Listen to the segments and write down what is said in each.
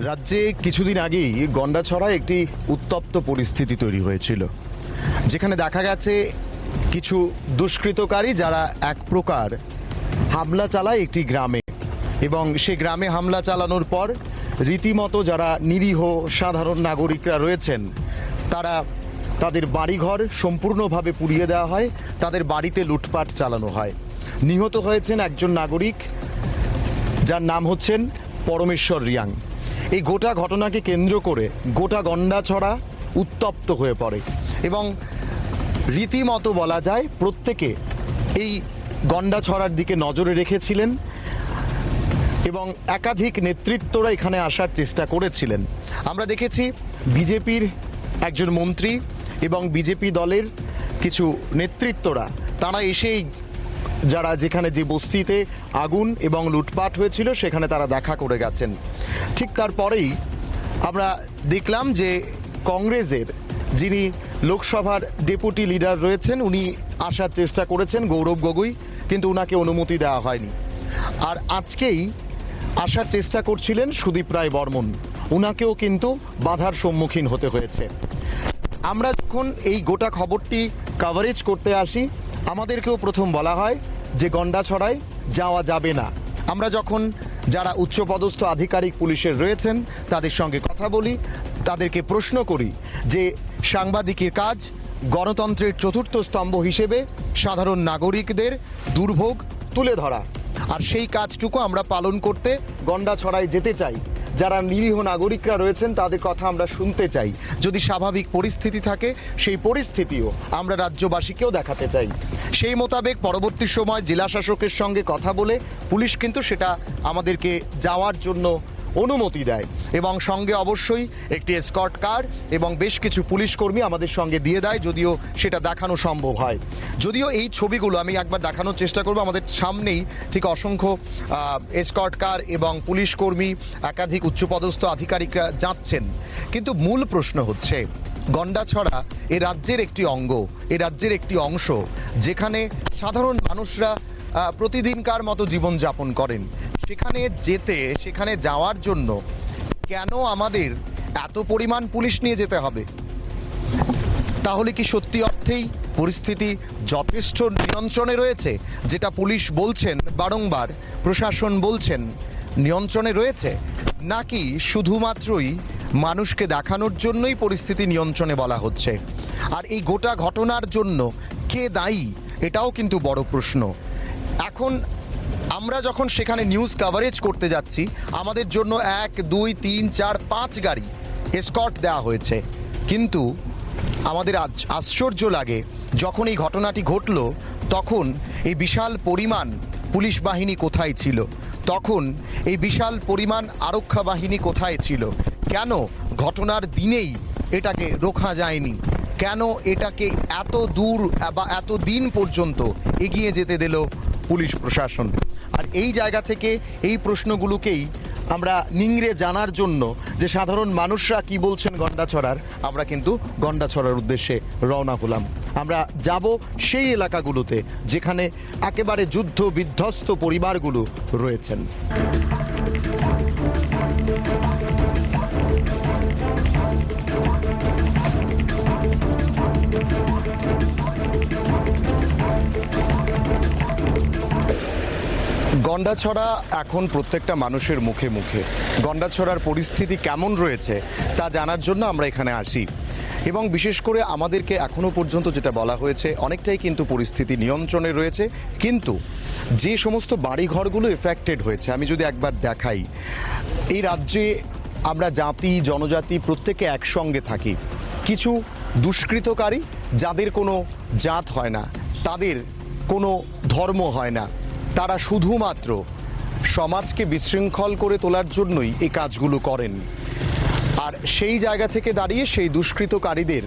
রাজ্যে কিছুদিন আগেই গন্ডাছড়ায় একটি উত্তপ্ত পরিস্থিতি তৈরি হয়েছিল, যেখানে দেখা গেছে কিছু দুষ্কৃতকারী যারা এক প্রকার হামলা চালায় একটি গ্রামে, এবং সে গ্রামে হামলা চালানোর পর রীতিমতো যারা নিরীহ সাধারণ নাগরিকরা রয়েছেন তারা তাদের বাড়িঘর সম্পূর্ণভাবে পুড়িয়ে দেওয়া হয়, তাদের বাড়িতে লুটপাট চালানো হয়। নিহত হয়েছেন একজন নাগরিক যার নাম হচ্ছেন পরমেশ্বর রিয়াং। এই গোটা ঘটনাকে কেন্দ্র করে গোটা গন্ডাছড়া উত্তপ্ত হয়ে পড়ে এবং রীতিমতো বলা যায় প্রত্যেকে এই গন্ডাছড়ার দিকে নজরে রেখেছিলেন এবং একাধিক নেতৃত্বরা এখানে আসার চেষ্টা করেছিলেন। আমরা দেখেছি বিজেপির একজন মন্ত্রী এবং বিজেপি দলের কিছু নেতৃত্বরা তারা এসেই যারা যেখানে যে বস্তিতে আগুন এবং লুটপাট হয়েছিল সেখানে তারা দেখা করে গেছেন। ঠিক তারপরেই আমরা দেখলাম যে কংগ্রেসের যিনি লোকসভার ডেপুটি লিডার রয়েছেন উনি আসার চেষ্টা করেছেন, গৌরব গগৈ, কিন্তু ওনাকে অনুমতি দেওয়া হয়নি। আর আজকেই আসার চেষ্টা করছিলেন সুদীপ রায় বর্মন, ওনাকেও কিন্তু বাধার সম্মুখীন হতে হয়েছে। আমরা যখন এই গোটা খবরটি কভারেজ করতে আসি আমাদেরকেও প্রথম বলা হয় যে গন্ডাছড়ায় যাওয়া যাবে না। আমরা যখন যারা উচ্চপদস্থ আধিকারিক পুলিশের রয়েছেন তাদের সঙ্গে কথা বলি, তাদেরকে প্রশ্ন করি যে সাংবাদিকের কাজ গণতন্ত্রের চতুর্থ স্তম্ভ হিসেবে সাধারণ নাগরিকদের দুর্ভোগ তুলে ধরা, আর সেই কাজটুকু আমরা পালন করতে গন্ডাছড়ায় যেতে চাই। যারা নিরীহ নাগরিকরা রয়েছেন তাদের কথা আমরা শুনতে চাই, যদি স্বাভাবিক পরিস্থিতি থাকে সেই পরিস্থিতিও আমরা রাজ্যবাসীকেও দেখাতে চাই। সেই মোতাবেক পরবর্তী সময় জেলা শাসকের সঙ্গে কথা বলে পুলিশ কিন্তু সেটা আমাদেরকে যাওয়ার জন্য অনুমতি দেয় এবং সঙ্গে অবশ্যই একটি এসকর্ট কার এবং বেশ কিছু পুলিশ কর্মী আমাদের সঙ্গে দিয়ে দেয়, যদিও সেটা দেখানো সম্ভব হয়। যদিও এই ছবিগুলো আমি একবার দেখানোর চেষ্টা করব, আমাদের সামনেই ঠিক অসংখ্য এসকর্ট কার এবং পুলিশ কর্মী একাধিক উচ্চপদস্থ আধিকারিকরা যাচ্ছেন, কিন্তু মূল প্রশ্ন হচ্ছে গন্ডাছড়া এ রাজ্যের একটি অঙ্গ, এ রাজ্যের একটি অংশ যেখানে সাধারণ মানুষরা প্রতিদিনকার মতো জীবনযাপন করেন। সেখানে যাওয়ার জন্য কেন আমাদের এত পরিমাণ পুলিশ নিয়ে যেতে হবে? তাহলে কি সত্যি অর্থেই পরিস্থিতি যথেষ্ট নিয়ন্ত্রণে রয়েছে, যেটা পুলিশ বলছেন বারংবার, প্রশাসন বলছেন নিয়ন্ত্রণে রয়েছে, নাকি শুধুমাত্রই মানুষকে দেখানোর জন্যই পরিস্থিতি নিয়ন্ত্রণে বলা হচ্ছে? আর এই গোটা ঘটনার জন্য কে দায়ী এটাও কিন্তু বড় প্রশ্ন। এখন আমরা যখন সেখানে নিউজ কভারেজ করতে যাচ্ছি আমাদের জন্য 1, 2, 3, 4, 5 গাড়ি এসকর্ট দেওয়া হয়েছে, কিন্তু আমাদের আশ্চর্য লাগে যখন এই ঘটনাটি ঘটল তখন এই বিশাল পরিমাণ পুলিশ বাহিনী কোথায় ছিল, তখন এই বিশাল পরিমাণ আরক্ষা বাহিনী কোথায় ছিল? কেন ঘটনার দিনেই এটাকে রোখা যায়নি? কেন এটাকে এত দূর বা এত দিন পর্যন্ত এগিয়ে যেতে দিল পুলিশ প্রশাসন? আর এই জায়গা থেকে এই প্রশ্নগুলোকেই আমরা নিংড়ে জানার জন্য যে সাধারণ মানুষরা কি বলছেন গন্ডাছড়ার, আমরা কিন্তু গন্ডাছড়ার উদ্দেশ্যে রওনা হলাম। আমরা যাব সেই এলাকাগুলোতে যেখানে একেবারে যুদ্ধ বিধ্বস্ত পরিবারগুলো রয়েছেন। গন্ডাছড়া এখন প্রত্যেকটা মানুষের মুখে মুখে। গন্ডাছড়ার পরিস্থিতি কেমন রয়েছে তা জানার জন্য আমরা এখানে আসি, এবং বিশেষ করে আমাদেরকে এখনো পর্যন্ত যেটা বলা হয়েছে অনেকটাই কিন্তু পরিস্থিতি নিয়ন্ত্রণে রয়েছে, কিন্তু যে সমস্ত বাড়িঘরগুলো এফেক্টেড হয়েছে আমি যদি একবার দেখাই, এই রাজ্যে আমরা জাতি জনজাতি প্রত্যেকে একসঙ্গে থাকি। কিছু দুষ্কৃতকারী যাদের কোনো জাত হয় না, তাদের কোনো ধর্ম হয় না, তারা শুধুমাত্র সমাজকে বিশৃঙ্খল করে তোলার জন্যই এই কাজগুলো করেন। আর সেই জায়গা থেকে দাঁড়িয়ে সেই দুষ্কৃতকারীদের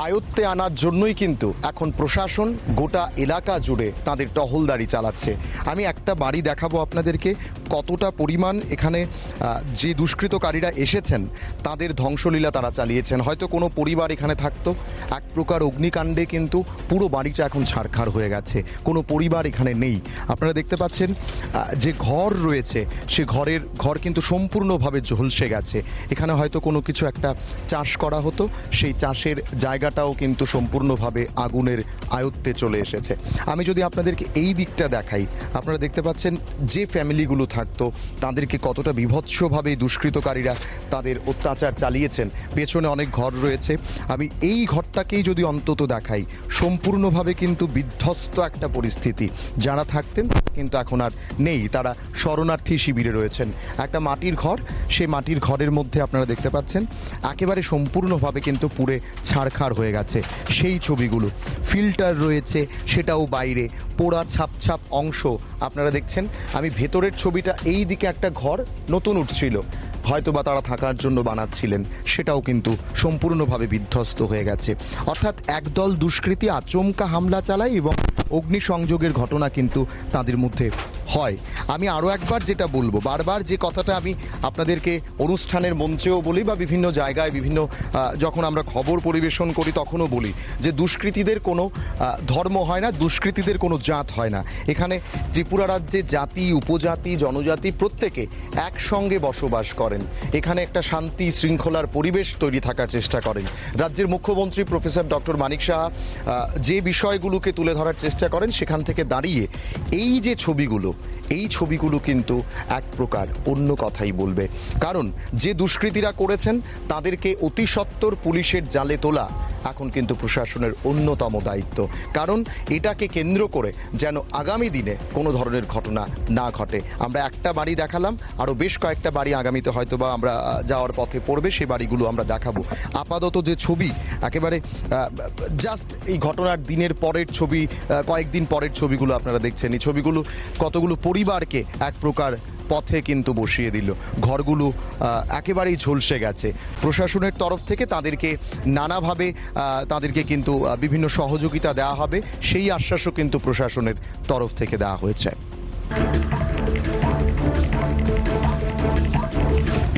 আয়ত্তে আনার জন্যই কিন্তু এখন প্রশাসন গোটা এলাকা জুড়ে তাদের টহলদারি চালাচ্ছে। আমি একটা বাড়ি দেখাবো আপনাদেরকে, কতটা পরিমাণ এখানে যে দুষ্কৃতকারীরা এসেছেন তাদের ধ্বংসলীলা তারা চালিয়েছেন। হয়তো কোনো পরিবার এখানে থাকতো, এক প্রকার অগ্নিকাণ্ডে কিন্তু পুরো বাড়িটা এখন ছারখার হয়ে গেছে, কোনো পরিবার এখানে নেই। আপনারা দেখতে পাচ্ছেন যে ঘর রয়েছে সে ঘর কিন্তু সম্পূর্ণভাবে ঝলসে গেছে। এখানে হয়তো কোনো কিছু একটা চাষ করা হতো, সেই চাষের জায়গাটাও কিন্তু সম্পূর্ণভাবে আগুনের আয়ত্তে চলে এসেছে। আমি যদি আপনাদেরকে এই দিকটা দেখাই, আপনারা দেখতে পাচ্ছেন যে ফ্যামিলিগুলো থাকতো তাদেরকে কতটা বিভৎসভাবে দুষ্কৃতকারীরা তাদের অত্যাচার চালিয়েছেন। পেছনে অনেক ঘর রয়েছে, আমি এই ঘরটাকেই যদি অন্তত দেখাই, সম্পূর্ণভাবে কিন্তু বিধ্বস্ত একটা পরিস্থিতি। যারা থাকতেন কিন্তু এখন আর নেই, তারা শরণার্থী শিবিরে রয়েছেন। একটা মাটির ঘর, সেই মাটির ঘরের মধ্যে আপনারা দেখতে পাচ্ছেন একেবারে সম্পূর্ণভাবে কিন্তু পুড়ে ছারখার হয়ে গেছে। সেই ছবিগুলো, ফিল্টার রয়েছে সেটাও বাইরে, পোড়া ছাপ অংশ আপনারা দেখছেন। আমি ভেতরের ছবিটা, এই দিকে একটা ঘর নতুন উঠছিল, হয়তো বা তারা থাকার জন্য বানাচ্ছিলেন, সেটাও কিন্তু সম্পূর্ণভাবে বিধ্বস্ত হয়ে গেছে। অর্থাৎ একদল দুষ্কৃতী আচমকা হামলা চালায় এবং অগ্নিসংযোগের ঘটনা কিন্তু তাদের মধ্যে হয়। আমি আরও একবার যেটা বলবো, বারবার যে কথাটা আমি আপনাদেরকে অনুষ্ঠানের মঞ্চেও বলি বা বিভিন্ন জায়গায় যখন আমরা খবর পরিবেশন করি তখনও বলি যে দুষ্কৃতীদের কোনো ধর্ম হয় না, দুষ্কৃতীদের কোনো জাত হয় না। এখানে ত্রিপুরা রাজ্যে জাতি, উপজাতি, জনজাতি প্রত্যেকে একসঙ্গে বসবাস করেন। এখানে একটা শান্তি শৃঙ্খলার পরিবেশ তৈরি থাকার চেষ্টা করেন। রাজ্যের মুখ্যমন্ত্রী প্রফেসর ডক্টর মানিক সাহা যে বিষয়গুলোকে তুলে ধরার চেষ্টা করেন, সেখান থেকে দাঁড়িয়ে এই ছবিগুলো কিন্তু এক প্রকার অন্য কথাই বলবে। কারণ যে দুষ্কৃতীরা করেছেন তাদেরকে অতি সত্বর পুলিশের জালে তোলা এখন কিন্তু প্রশাসনের অন্যতম দায়িত্ব। কারণ এটাকে কেন্দ্র করে যেন আগামী দিনে কোনো ধরনের ঘটনা না ঘটে। আমরা একটা বাড়ি দেখালাম, আরও বেশ কয়েকটা বাড়ি আগামীতে হয়তো বা আমরা যাওয়ার পথে পড়বে, সেই বাড়িগুলো আমরা দেখাবো। আপাতত যে ছবি, একেবারে জাস্ট এই ঘটনার দিনের পরের ছবি, কয়েকদিন পরের ছবিগুলো আপনারা দেখছেন। এই ছবিগুলো কতগুলো পরিবারকে এক প্রকার পথে কিন্তু বসিয়ে দিল। ঘরগুলো একেবারেই ঝলসে গেছে। প্রশাসনের তরফ থেকে তাদেরকে নানাভাবে তাদেরকে কিন্তু বিভিন্ন সহযোগিতা দেওয়া হবে, সেই আশ্বাসও কিন্তু প্রশাসনের তরফ থেকে দেওয়া হয়েছে।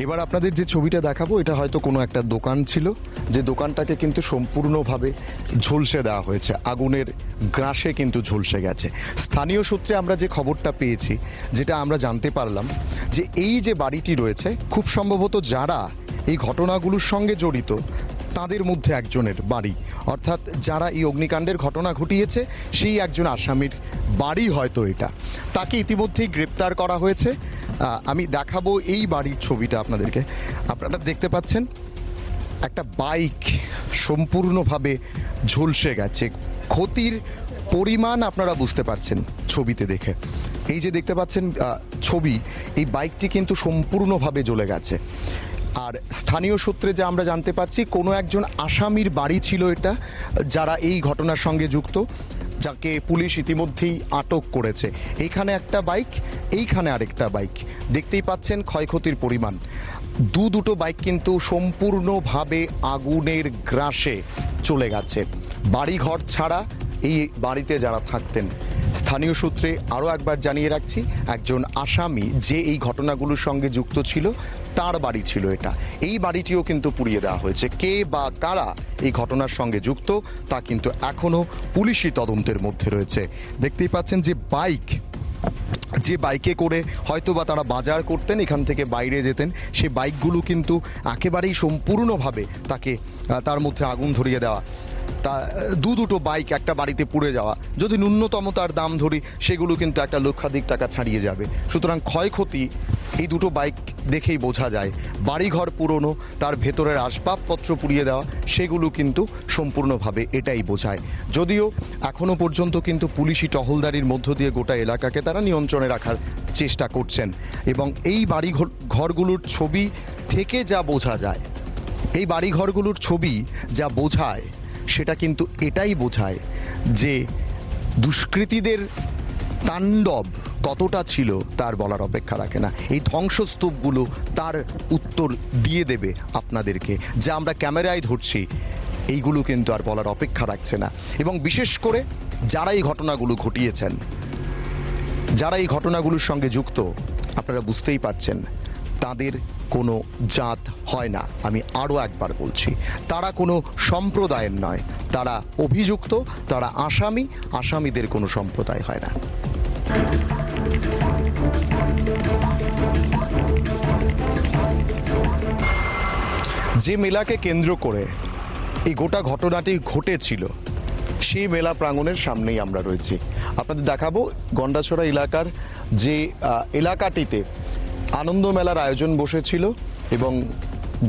এবার আপনাদের যে ছবিটা দেখাবো, এটা হয়তো কোনো একটা দোকান ছিল, যে দোকানটাকে কিন্তু সম্পূর্ণভাবে ঝলসে দেওয়া হয়েছে, আগুনের গ্রাসে কিন্তু ঝলসে গেছে। স্থানীয় সূত্রে আমরা যে খবরটা পেয়েছি, যেটা আমরা জানতে পারলাম যে এই যে বাড়িটি রয়েছে, খুব সম্ভবত যারা এই ঘটনাগুলোর সঙ্গে জড়িত তাদের মধ্যে একজনের বাড়ি, অর্থাৎ যারা এই অগ্নিকাণ্ডের ঘটনা ঘটিয়েছে সেই একজন আসামির বাড়ি হয়তো এটা। তাকে ইতিমধ্যেই গ্রেপ্তার করা হয়েছে। আমি দেখাবো এই বাড়ির ছবিটা আপনাদেরকে। আপনারা দেখতে পাচ্ছেন একটা বাইক সম্পূর্ণভাবে ঝলসে গেছে। ক্ষতির পরিমাণ আপনারা বুঝতে পারছেন ছবিতে দেখে। এই যে দেখতে পাচ্ছেন ছবি, এই বাইকটি কিন্তু সম্পূর্ণভাবে জ্বলে গেছে। আর স্থানীয় সূত্রে যা আমরা জানতে পারছি, কোনো একজন আসামির বাড়ি ছিল এটা, যারা এই ঘটনার সঙ্গে যুক্ত, যাকে পুলিশ ইতিমধ্যেই আটক করেছে। এইখানে একটা বাইক, এইখানে আরেকটা বাইক। দেখতেই পাচ্ছেন ক্ষয়ক্ষতির পরিমাণ। দুটো বাইক কিন্তু সম্পূর্ণভাবে আগুনের গ্রাসে চলে গেছে। বাড়িঘর ছাড়া এই বাড়িতে যারা থাকতেন, স্থানীয় সূত্রে আরও একবার জানিয়ে রাখছি, একজন আসামি যে এই ঘটনাগুলোর সঙ্গে যুক্ত ছিল তার বাড়ি ছিল এটা। এই বাড়িটিও কিন্তু পুড়িয়ে দেওয়া হয়েছে। কে বা কারা এই ঘটনার সঙ্গে যুক্ত তা কিন্তু এখনও পুলিশি তদন্তের মধ্যে রয়েছে। দেখতেই পাচ্ছেন যে বাইকে করে হয়তো বা তারা বাজার করতেন, এখান থেকে বাইরে যেতেন, সেই বাইকগুলো কিন্তু একেবারেই সম্পূর্ণভাবে তার মধ্যে আগুন ধরিয়ে দেওয়া। তা দুটো বাইক একটা বাড়িতে পুড়ে যাওয়া, যদি ন্যূনতম তার দাম ধরি, সেগুলো কিন্তু একটা লক্ষাধিক টাকা ছাড়িয়ে যাবে। সুতরাং ক্ষয়ক্ষতি এই দুটো বাইক দেখেই বোঝা যায়। বাড়িঘর পুরনো, তার ভেতরের আসবাবপত্র পুড়িয়ে দেওয়া, সেগুলো কিন্তু সম্পূর্ণভাবে এটাই বোঝায়। যদিও এখনও পর্যন্ত কিন্তু পুলিশি টহলদারির মধ্য দিয়ে গোটা এলাকাকে তারা নিয়ন্ত্রণে রাখার চেষ্টা করছেন। এবং এই ঘরগুলোর ছবি থেকে যা বোঝা যায়, এই বাড়িঘরগুলোর ছবি যা বোঝায়, সেটা কিন্তু এটাই বোঝায় যে দুষ্কৃতীদের তাণ্ডব কতটা ছিল তার বলার অপেক্ষা রাখে না। এই ধ্বংসস্তূপগুলো তার উত্তর দিয়ে দেবে আপনাদেরকে। যা আমরা ক্যামেরায় ধরছি, এইগুলো কিন্তু আর বলার অপেক্ষা রাখছে না। এবং বিশেষ করে যারা এই ঘটনাগুলো ঘটিয়েছেন, যারা এই ঘটনাগুলোর সঙ্গে যুক্ত, আপনারা বুঝতেই পারছেন তাদের কোনো জাত হয় না। আমি আরও একবার বলছি, তারা কোনো সম্প্রদায়ের নয়, তারা অভিযুক্ত, তারা আসামি, আসামিদের কোনো সম্প্রদায় হয় না। যে মেলাকে কেন্দ্র করে এই গোটা ঘটনাটি ঘটেছিল সেই মেলা প্রাঙ্গণের সামনেই আমরা রয়েছি। আপনাদের দেখাবো গন্ডাছড়া এলাকার যে এলাকাটিতে আনন্দ মেলার আয়োজন বসেছিল এবং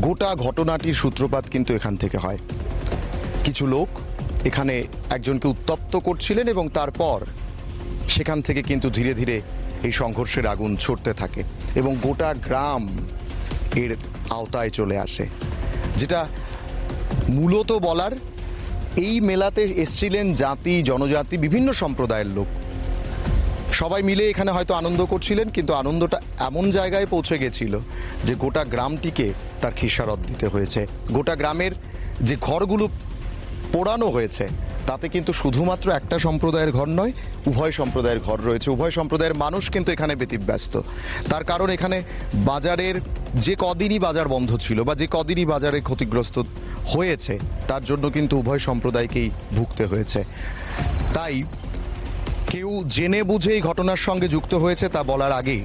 গোটা ঘটনাটির সূত্রপাত কিন্তু এখান থেকে হয়। কিছু লোক এখানে একজনকে উত্তপ্ত করছিলেন এবং তারপর সেখান থেকে কিন্তু ধীরে ধীরে এই সংঘর্ষের আগুন ছড়তে থাকে এবং গোটা গ্রাম এর আওতায় চলে আসে। যেটা মূলত বলার, এই মেলাতে এসছিলেন জাতি জনজাতি বিভিন্ন সম্প্রদায়ের লোক, সবাই মিলে এখানে হয়তো আনন্দ করছিলেন, কিন্তু আনন্দটা এমন জায়গায় পৌঁছে গেছিল যে গোটা গ্রামটিকে তার খিসারত দিতে হয়েছে। গোটা গ্রামের যে ঘরগুলো পোড়ানো হয়েছে তাতে কিন্তু শুধুমাত্র একটা সম্প্রদায়ের ঘর নয়, উভয় সম্প্রদায়ের ঘর রয়েছে। উভয় সম্প্রদায়ের মানুষ কিন্তু এখানে ব্যতিব্যস্ত। তার কারণ এখানে বাজারের যে কদিনই বাজার বন্ধ ছিল বা যে কদিনই বাজারে ক্ষতিগ্রস্ত হয়েছে তার জন্য কিন্তু উভয় সম্প্রদায়কেই ভুগতে হয়েছে। তাই কেউ জেনে বুঝে এই ঘটনার সঙ্গে যুক্ত হয়েছে তা বলার আগেই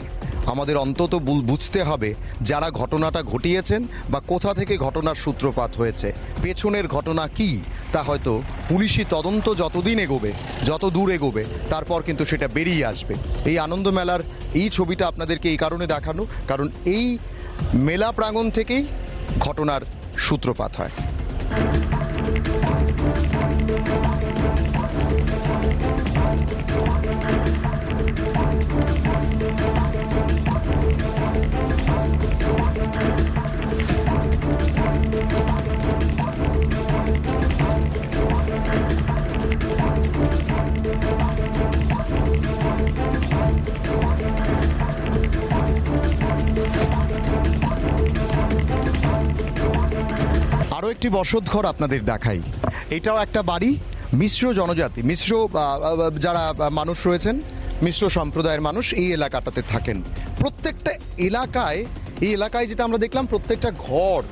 আমাদের অন্তত বুঝতে হবে যারা ঘটনাটা ঘটিয়েছেন বা কোথা থেকে ঘটনার সূত্রপাত হয়েছে, পেছনের ঘটনা কি তা হয়তো পুলিশি তদন্ত যতদিন এগোবে, যত দূর এগোবে, তারপর কিন্তু সেটা বেরিয়ে আসবে। এই আনন্দ মেলার এই ছবিটা আপনাদেরকে এই কারণে দেখানো, কারণ এই মেলা প্রাঙ্গণ থেকেই ঘটনার সূত্রপাত হয়। আরও একটি বসতঘর আপনাদের দেখাই। এটাও একটা বাড়ি, মিশ্র জনজাতি, মিশ্র যারা মানুষ রয়েছেন, মিশ্র সম্প্রদায়ের মানুষ এই এলাকাটাতে থাকেন। প্রত্যেকটা এলাকায়, এই এলাকায় যেটা আমরা দেখলাম, প্রত্যেকটা ঘর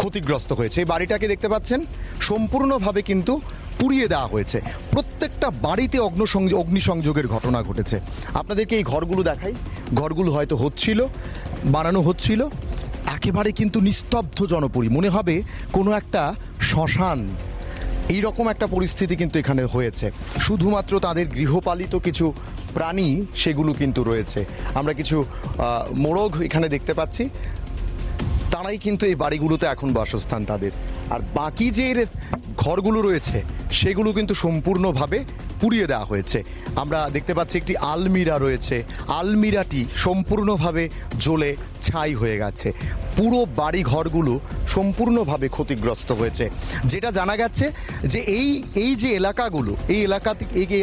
ক্ষতিগ্রস্ত হয়েছে। এই বাড়িটাকে দেখতে পাচ্ছেন সম্পূর্ণভাবে কিন্তু পুড়িয়ে দেওয়া হয়েছে। প্রত্যেকটা বাড়িতে অগ্নিসংযোগের ঘটনা ঘটেছে। আপনাদেরকে এই ঘরগুলো দেখাই। ঘরগুলো হয়তো বানানো হচ্ছিল, একেবারে কিন্তু নিস্তব্ধ জনপুরী, মনে হবে কোনো একটা শ্মশান। এইরকম একটা পরিস্থিতি কিন্তু এখানে হয়েছে। শুধুমাত্র তাদের গৃহপালিত কিছু প্রাণী সেগুলো কিন্তু রয়েছে। আমরা কিছু মোরগ এখানে দেখতে পাচ্ছি, তারাই কিন্তু এই বাড়িগুলোতে এখন বাসস্থান তাদের। আর বাকি যে ঘরগুলো রয়েছে সেগুলো কিন্তু সম্পূর্ণভাবে পুড়িয়ে দেওয়া হয়েছে। আমরা দেখতে পাচ্ছি একটি আলমিরা রয়েছে, আলমিরাটি সম্পূর্ণভাবে জ্বলে ছাই হয়ে গেছে। পুরো বাড়ি ঘরগুলো সম্পূর্ণভাবে ক্ষতিগ্রস্ত হয়েছে। যেটা জানা গেছে যে এই যে এলাকাগুলো, এই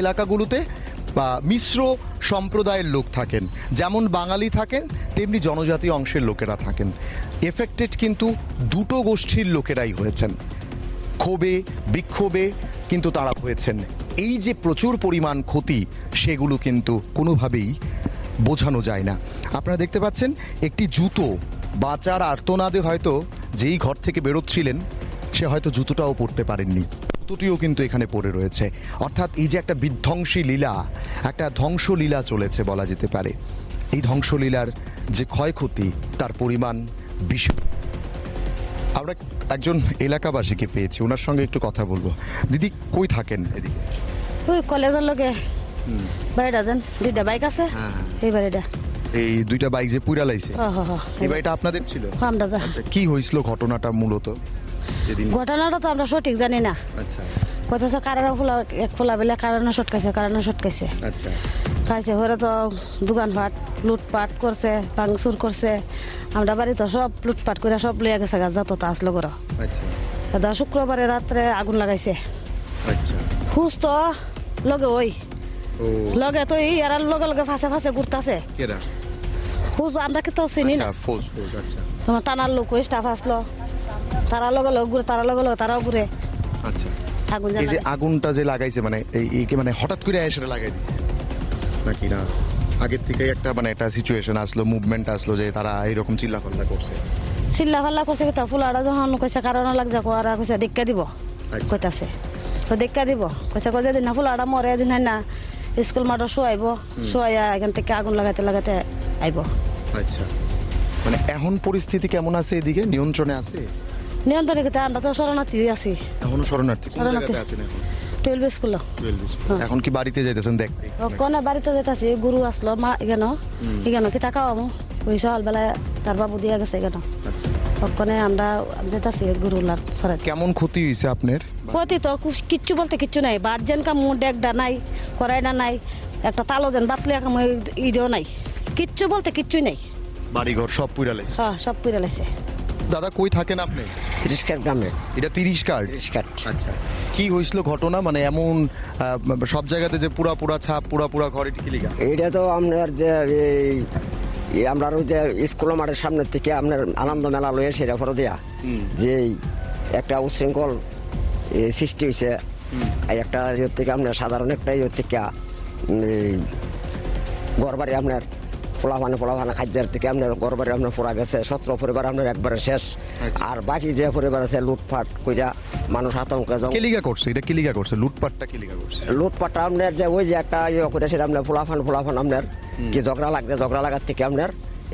এলাকাগুলোতে মিশ্র সম্প্রদায়ের লোক থাকেন, যেমন বাঙালি থাকেন তেমনি জনজাতি অংশের লোকেরা থাকেন। এফেক্টেড কিন্তু দুটো গোষ্ঠীর লোকেরাই হয়েছেন। ক্ষোভে বিক্ষোভে কিন্তু তারা হয়েছেন। এই যে প্রচুর পরিমাণ ক্ষতি, সেগুলো কিন্তু কোনোভাবেই বোঝানো যায় না। আপনারা দেখতে পাচ্ছেন একটি জুতো বাঁচার আর্তনাদে হয়তো যেই ঘর থেকে বেরোচ্ছিলেন সে হয়তো জুতোটাও পরতে পারেননি, জুতোটিও কিন্তু এখানে পড়ে রয়েছে। অর্থাৎ এই যে একটা বিধ্বংসী লীলা, একটা ধ্বংসলীলা চলেছে বলা যেতে পারে। এই ধ্বংসলীলার যে ক্ষয়ক্ষতি তার পরিমাণ বিশাল। আমরা একজন এলাকাবাসীকে পেয়েছি, ওনার সঙ্গে একটু কথা বলবো। দিদি, কই থাকেন? এদিকে ওই কলেজের লগে বাড়িটা যান, দুইটা বাইক আছে এই বাড়িটা। এই দুইটা বাইক যে পুরা লাইছে, এই বাড়িটা আপনাদের ছিল? আচ্ছা, কি হয়েছিল ঘটনাটা মূলত যেদিন? ঘটনাটা তো আমরা সঠিক জানি না। আচ্ছা, কথা কারণ খোলা বেলা কারণ সটকাইছে আচ্ছা, খাইছে ঘরে তো দোকানপাট লুটপাট করছে, ভাঙচুর করছে। আমরা বাড়ি তো সব লুটপাট করে সব লইয়া গেছে গাছ যত তা আসলো করে। আচ্ছা, শুক্রবারে রাত্রে আগুন লাগাইছে। আচ্ছা, হুস তো লগে লগে তো এরা লগে ফাঁসে ঘুরতেছে। হুস আমরা কি তো চিনি না। তোমার টানার লোক স্টাফ আসলো, তারা লগে ঘুরে, তারাও ঘুরে। আচ্ছা, আগুনটা যে লাগাইছে মানে এই মানে হঠাৎ করে এসে লাগাই দিছে নাকি? না, আগের থেকেই একটা মানে একটা সিচুয়েশন আসলো, মুভমেন্ট আসলো যে তারা এরকম চিল্লাপাল্লা করছে। চিল্লা ফাল্লা করছে কি ফুলাটা যখন কইছে কারণ লাগছে কোয়ারা কইছে দেখা দিব কইতাছে তো দেখা দিব কইছে কই যেদিন না ফুলাটা মরে এদিন হয় না স্কুল মাঠে শোয়াইব শোয়াইয়া এখান থেকে আগুন লাগাতে লাগাতে আইব। আচ্ছা, মানে এখন পরিস্থিতি কেমন আছে এদিকে, নিয়ন্ত্রণে আছে? নিয়ন্ত্রণে কিন্তু আমরা তো শরণার্থী আছি, এখনো শরণার্থী? কোন শরণার্থী। জায়গাতে আছেন এখন? 12 স্কুল। এখন কি বাড়িতে যাইতেছেন দেখতে? কোনে বাড়িতে যেতেছি, গুরু আসলো মা এখানে এখানে কি তাকাও ওই সকালবেলা তার বাবু দিয়া গেছে এখানে। আচ্ছা, ওখানে আমরা যেতেছি গুরুলার সরাই। কেমন ক্ষতি হয়েছে আপনার? ক্ষতি তো কিচ্ছু বলতে কিচ্ছু নাই, বাদ কাম ডেকডা নাই, কড়াইডা নাই, একটা তালো যেন বাতলে কাম ইডও নাই, কিচ্ছু বলতে কিচ্ছুই নাই। বাড়িঘর সব পুরালে? হ্যাঁ, সব পুড়ে লাইছে। দাদা কই থাকেন আপনি? 30 কাঠ গ্রামে। এটা 30 কাঠ? 30 কাঠ। আচ্ছা, কি হয়েছিল ঘটনা, মানে এমন সব জায়গাতে যে পুরা পুরা ছাপ, পুরা পুরা ঘর, এটা কি লিগা? এইটা তো আপনার যে আমরা যে স্কুল মাঠের সামনের থেকে আপনার আনন্দ মেলা লয়ে সেটা ফটো দেয়া যে একটা উচ্ছৃঙ্খল সৃষ্টি হয়েছে, একটা ইয়ের থেকে আপনার সাধারণ একটা ইয়ের থেকে ঘর বাড়ি আপনার পোলাভানা খাদ্যের থেকে আপনার ঘর বাড়ি আপনার পড়া গেছে, 17 পরিবার আপনার একবারে শেষ। আর বাকি যে পরিবার আছে লুটপাট কইরা মানুষ আতঙ্কে কিলিগা করছে, এটা কিলিগা করছে, লুটপাটটা কিলিগা করছে? লুটপাটটা আপনার যে ওই যে একটা ইয়ে করে সেটা আপনার পোলাফান আপনার কি ঝগড়া লাগছে, ঝগড়া লাগার থেকে আপনার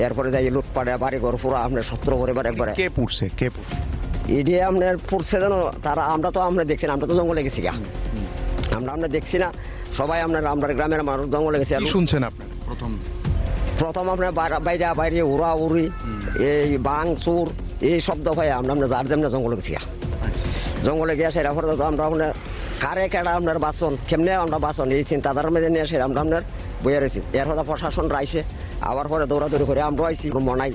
এরপরে যাই লুটপাটে বাড়ি ঘর পুরো আপনার 17 পরিবার একবারে। কে পুড়ছে, কে পুড়ছে? ইডি আপনার পুড়ছে যেন তারা, আমরা তো আমরা দেখছি না, আমরা তো জঙ্গলে গেছি গা, আমরা দেখছি না সবাই আপনার আমরা গ্রামের মানুষ জঙ্গলে গেছি। কি শুনছেন আপনার? প্রথম আপনার বাইরে উড়া উড়ি এই বাং চুর এই শব্দ হয় আমরা যার যেমন জঙ্গলে গেছি গা। জঙ্গলে গিয়ে সেটা পরে তো আমরা আপনার কারে কেডা আপনার বাসন কেমনে আমরা বাসন এই চিন্তাধারার মধ্যে নিয়ে সেটা আমরা আপনার বইয়ে রয়েছি। এর হতে প্রশাসন রাইছে, আবার পরে দৌড়াদৌড়ি করে আমরা আইছি মনাই।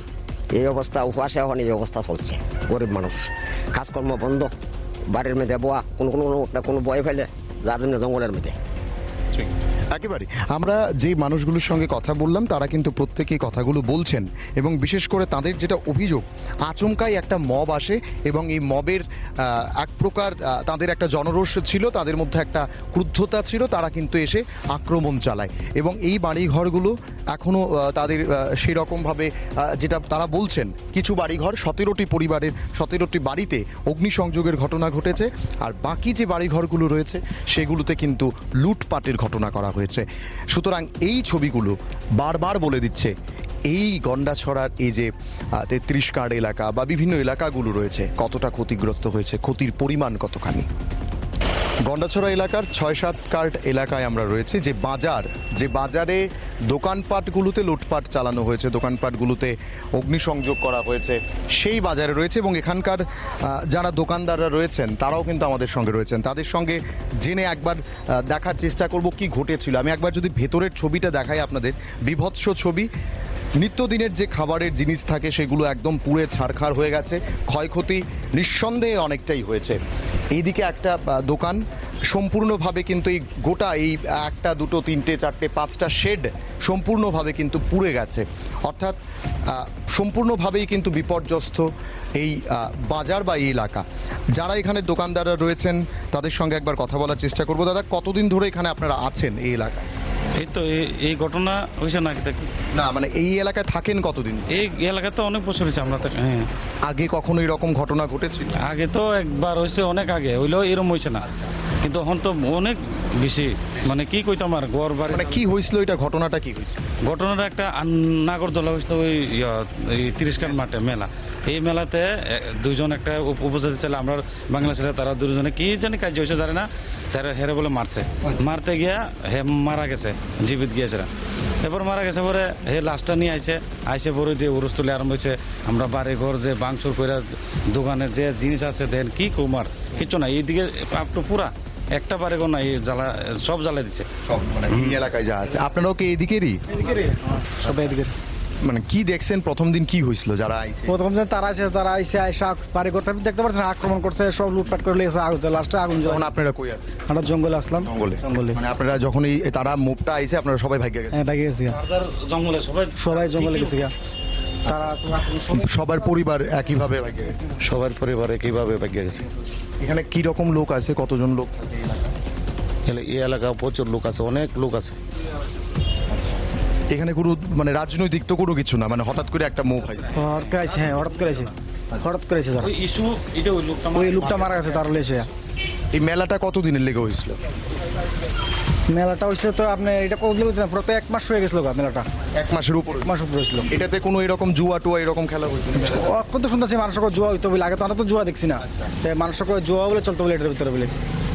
এই অবস্থা উপাসে এখন এই অবস্থা চলছে, গরিব মানুষ কাজকর্ম বন্ধ, বাড়ির মধ্যে বোয়া কোনো বয় ফেলে যার জন্য জঙ্গলের মধ্যে। একেবারে আমরা যে মানুষগুলোর সঙ্গে কথা বললাম তারা কিন্তু প্রত্যেকেই কথাগুলো বলছেন, এবং বিশেষ করে তাদের যেটা অভিযোগ, আচমকাই একটা মব আসে এবং এই মবের এক প্রকার তাদের একটা জনরোষ ছিল, তাদের মধ্যে একটা ক্রুদ্ধতা ছিল, তারা কিন্তু এসে আক্রমণ চালায় এবং এই বাড়িঘরগুলো এখনও তাদের সেই রকমভাবে যেটা তারা বলছেন, কিছু বাড়িঘর 17টি পরিবারের 17টি বাড়িতে অগ্নিসংযোগের ঘটনা ঘটেছে, আর বাকি যে বাড়িঘরগুলো রয়েছে সেগুলোতে কিন্তু লুটপাটের ঘটনা করা হয়েছে। সুতরাং এই ছবিগুলো বারবার বলে দিচ্ছে এই গন্ডাছড়ার এই যে 33 কাঠ এলাকা বা বিভিন্ন এলাকাগুলো রয়েছে কতটা ক্ষতিগ্রস্ত হয়েছে, ক্ষতির পরিমাণ কতখানি। গন্ডাছড়া এলাকার 6-7 কাঠ এলাকায় আমরা রয়েছি, যে বাজারে দোকানপাটগুলোতে লুটপাট চালানো হয়েছে, দোকানপাটগুলোতে অগ্নিসংযোগ করা হয়েছে, সেই বাজারে রয়েছে এবং এখানকার যারা দোকানদাররা রয়েছেন তারাও কিন্তু আমাদের সঙ্গে রয়েছেন। তাদের সঙ্গে জেনে একবার দেখার চেষ্টা করব কি ঘটেছিল। আমি একবার যদি ভেতরের ছবিটা দেখাই আপনাদের, বিভৎস ছবি। নিত্যদিনের যে খাবারের জিনিস থাকে সেগুলো একদম পুড়ে ছারখার হয়ে গেছে, ক্ষয়ক্ষতি নিঃসন্দেহে অনেকটাই হয়েছে। এইদিকে একটা দোকান সম্পূর্ণভাবে কিন্তু এই গোটা এই 1, 2, 3, 4, 5টা শেড সম্পূর্ণভাবে কিন্তু পুড়ে গেছে, অর্থাৎ সম্পূর্ণভাবেই কিন্তু বিপর্যস্ত এই বাজার বা এই এলাকা। যারা এখানে দোকানদাররা রয়েছেন তাদের সঙ্গে একবার কথা বলার চেষ্টা করব। দাদা, কতদিন ধরে এখানে আপনারা আছেন এই এলাকায়? এই তো এই ঘটনা হয়েছে না, না মানে এই এলাকায় থাকেন কতদিন? এই এলাকায় তো অনেক বছর হয়েছে আমরা। হ্যাঁ, আগে কখনো এরকম ঘটনা ঘটেছিল? আগে তো একবার হয়েছে, অনেক আগে হইলেও এরকম হয়েছে না, কিন্তু এখন তো অনেক বেশি। মানে কি কইতাম আর গড় বাড়ি। মানে কি হয়েছিল, এটা ঘটনাটা কি হয়েছিল? ঘটনাটা একটা নাগরদোলা হয়েছিল ওই 30 কাঠ মাঠে মেলা। এই মেলাতে দুইজন একটা উপজাতি ছেলে, আমরা বাংলা ছেলে, তারা দুজনে কি জানি কাজ হয়েছে জানে না, তারা হেরে বলে মারছে, মারতে গিয়া হে মারা গেছে, জীবিত গিয়েছে। এরপর মারা গেছে পরে হে লাশটা নিয়ে আইসে পরে দিয়ে উরুস তুলে আরম্ভ হয়েছে। আমরা বাড়ি ঘর যে বাংসুর করে দোকানের যে জিনিস আছে দেন কি কুমার কিছু না, এইদিকে আপটু পুরা একটা বাড়ি ঘর না, এই জ্বালা সব জ্বালাই দিচ্ছে সব। মানে এই এলাকায় যা আছে আপনারাও কি এদিকেরই? সবাই এদিকে। মানে কি দেখছেন প্রথম দিন কি হয়েছিল? যারা আইছে প্রথম দিন তারা আইসে আইসা বাড়ি করতে দেখতে পাচ্ছেন আক্রমণ করছে, সব লুটপাট করে লেগেছে, লাস্টে আগুন জ্বলে। তখন আপনারা কই আছেন? আমরা জঙ্গলে আসলাম। জঙ্গলে মানে আপনারা যখন এই তারা মুভটা আইছে আপনারা সবাই ভাগ্য গেছেন? হ্যাঁ, ভাগে গেছি। জঙ্গলে সবাই জঙ্গলে গেছি। তারা সবার পরিবার একইভাবে ভাগ্য গেছে? সবার পরিবারে কিভাবে ভাগ্য গেছে। এখানে কি রকম লোক আছে, কতজন লোক থাকে এই এলাকায়? এই এলাকা প্রচুর লোক আছে, অনেক লোক আছে। এখানে কোনো মানে রাজনৈতিক তো কোনো কিছু না, মানে হঠাৎ করে একটা মুভ হয়। হঠাৎ করে আছে, হ্যাঁ হঠাৎ করে আছে, হঠাৎ করে আছে তারা। ওই ইস্যু এটা ওই লোকটা ওই লোকটা মারা গেছে তার লেসে। এই মেলাটা কতদিনের লেগে হয়েছিল? মেলাটা হয়েছে তো আপনি এটা কত দিন হয়েছে, পুরো তো 1 মাস হয়ে গেছিল মেলাটা, 1 মাসের উপরে। 1 মাস উপরে হয়েছিল। এটাতে কোনো এরকম জুয়া টুয়া এরকম খেলা হয়েছিল? কত শুনতেছি মানুষকে জুয়া হইতো বলে, আগে তো আমরা তো জুয়া দেখছি না, মানুষকে জুয়া বলে চলতে বলে এটার ভিতরে বলে।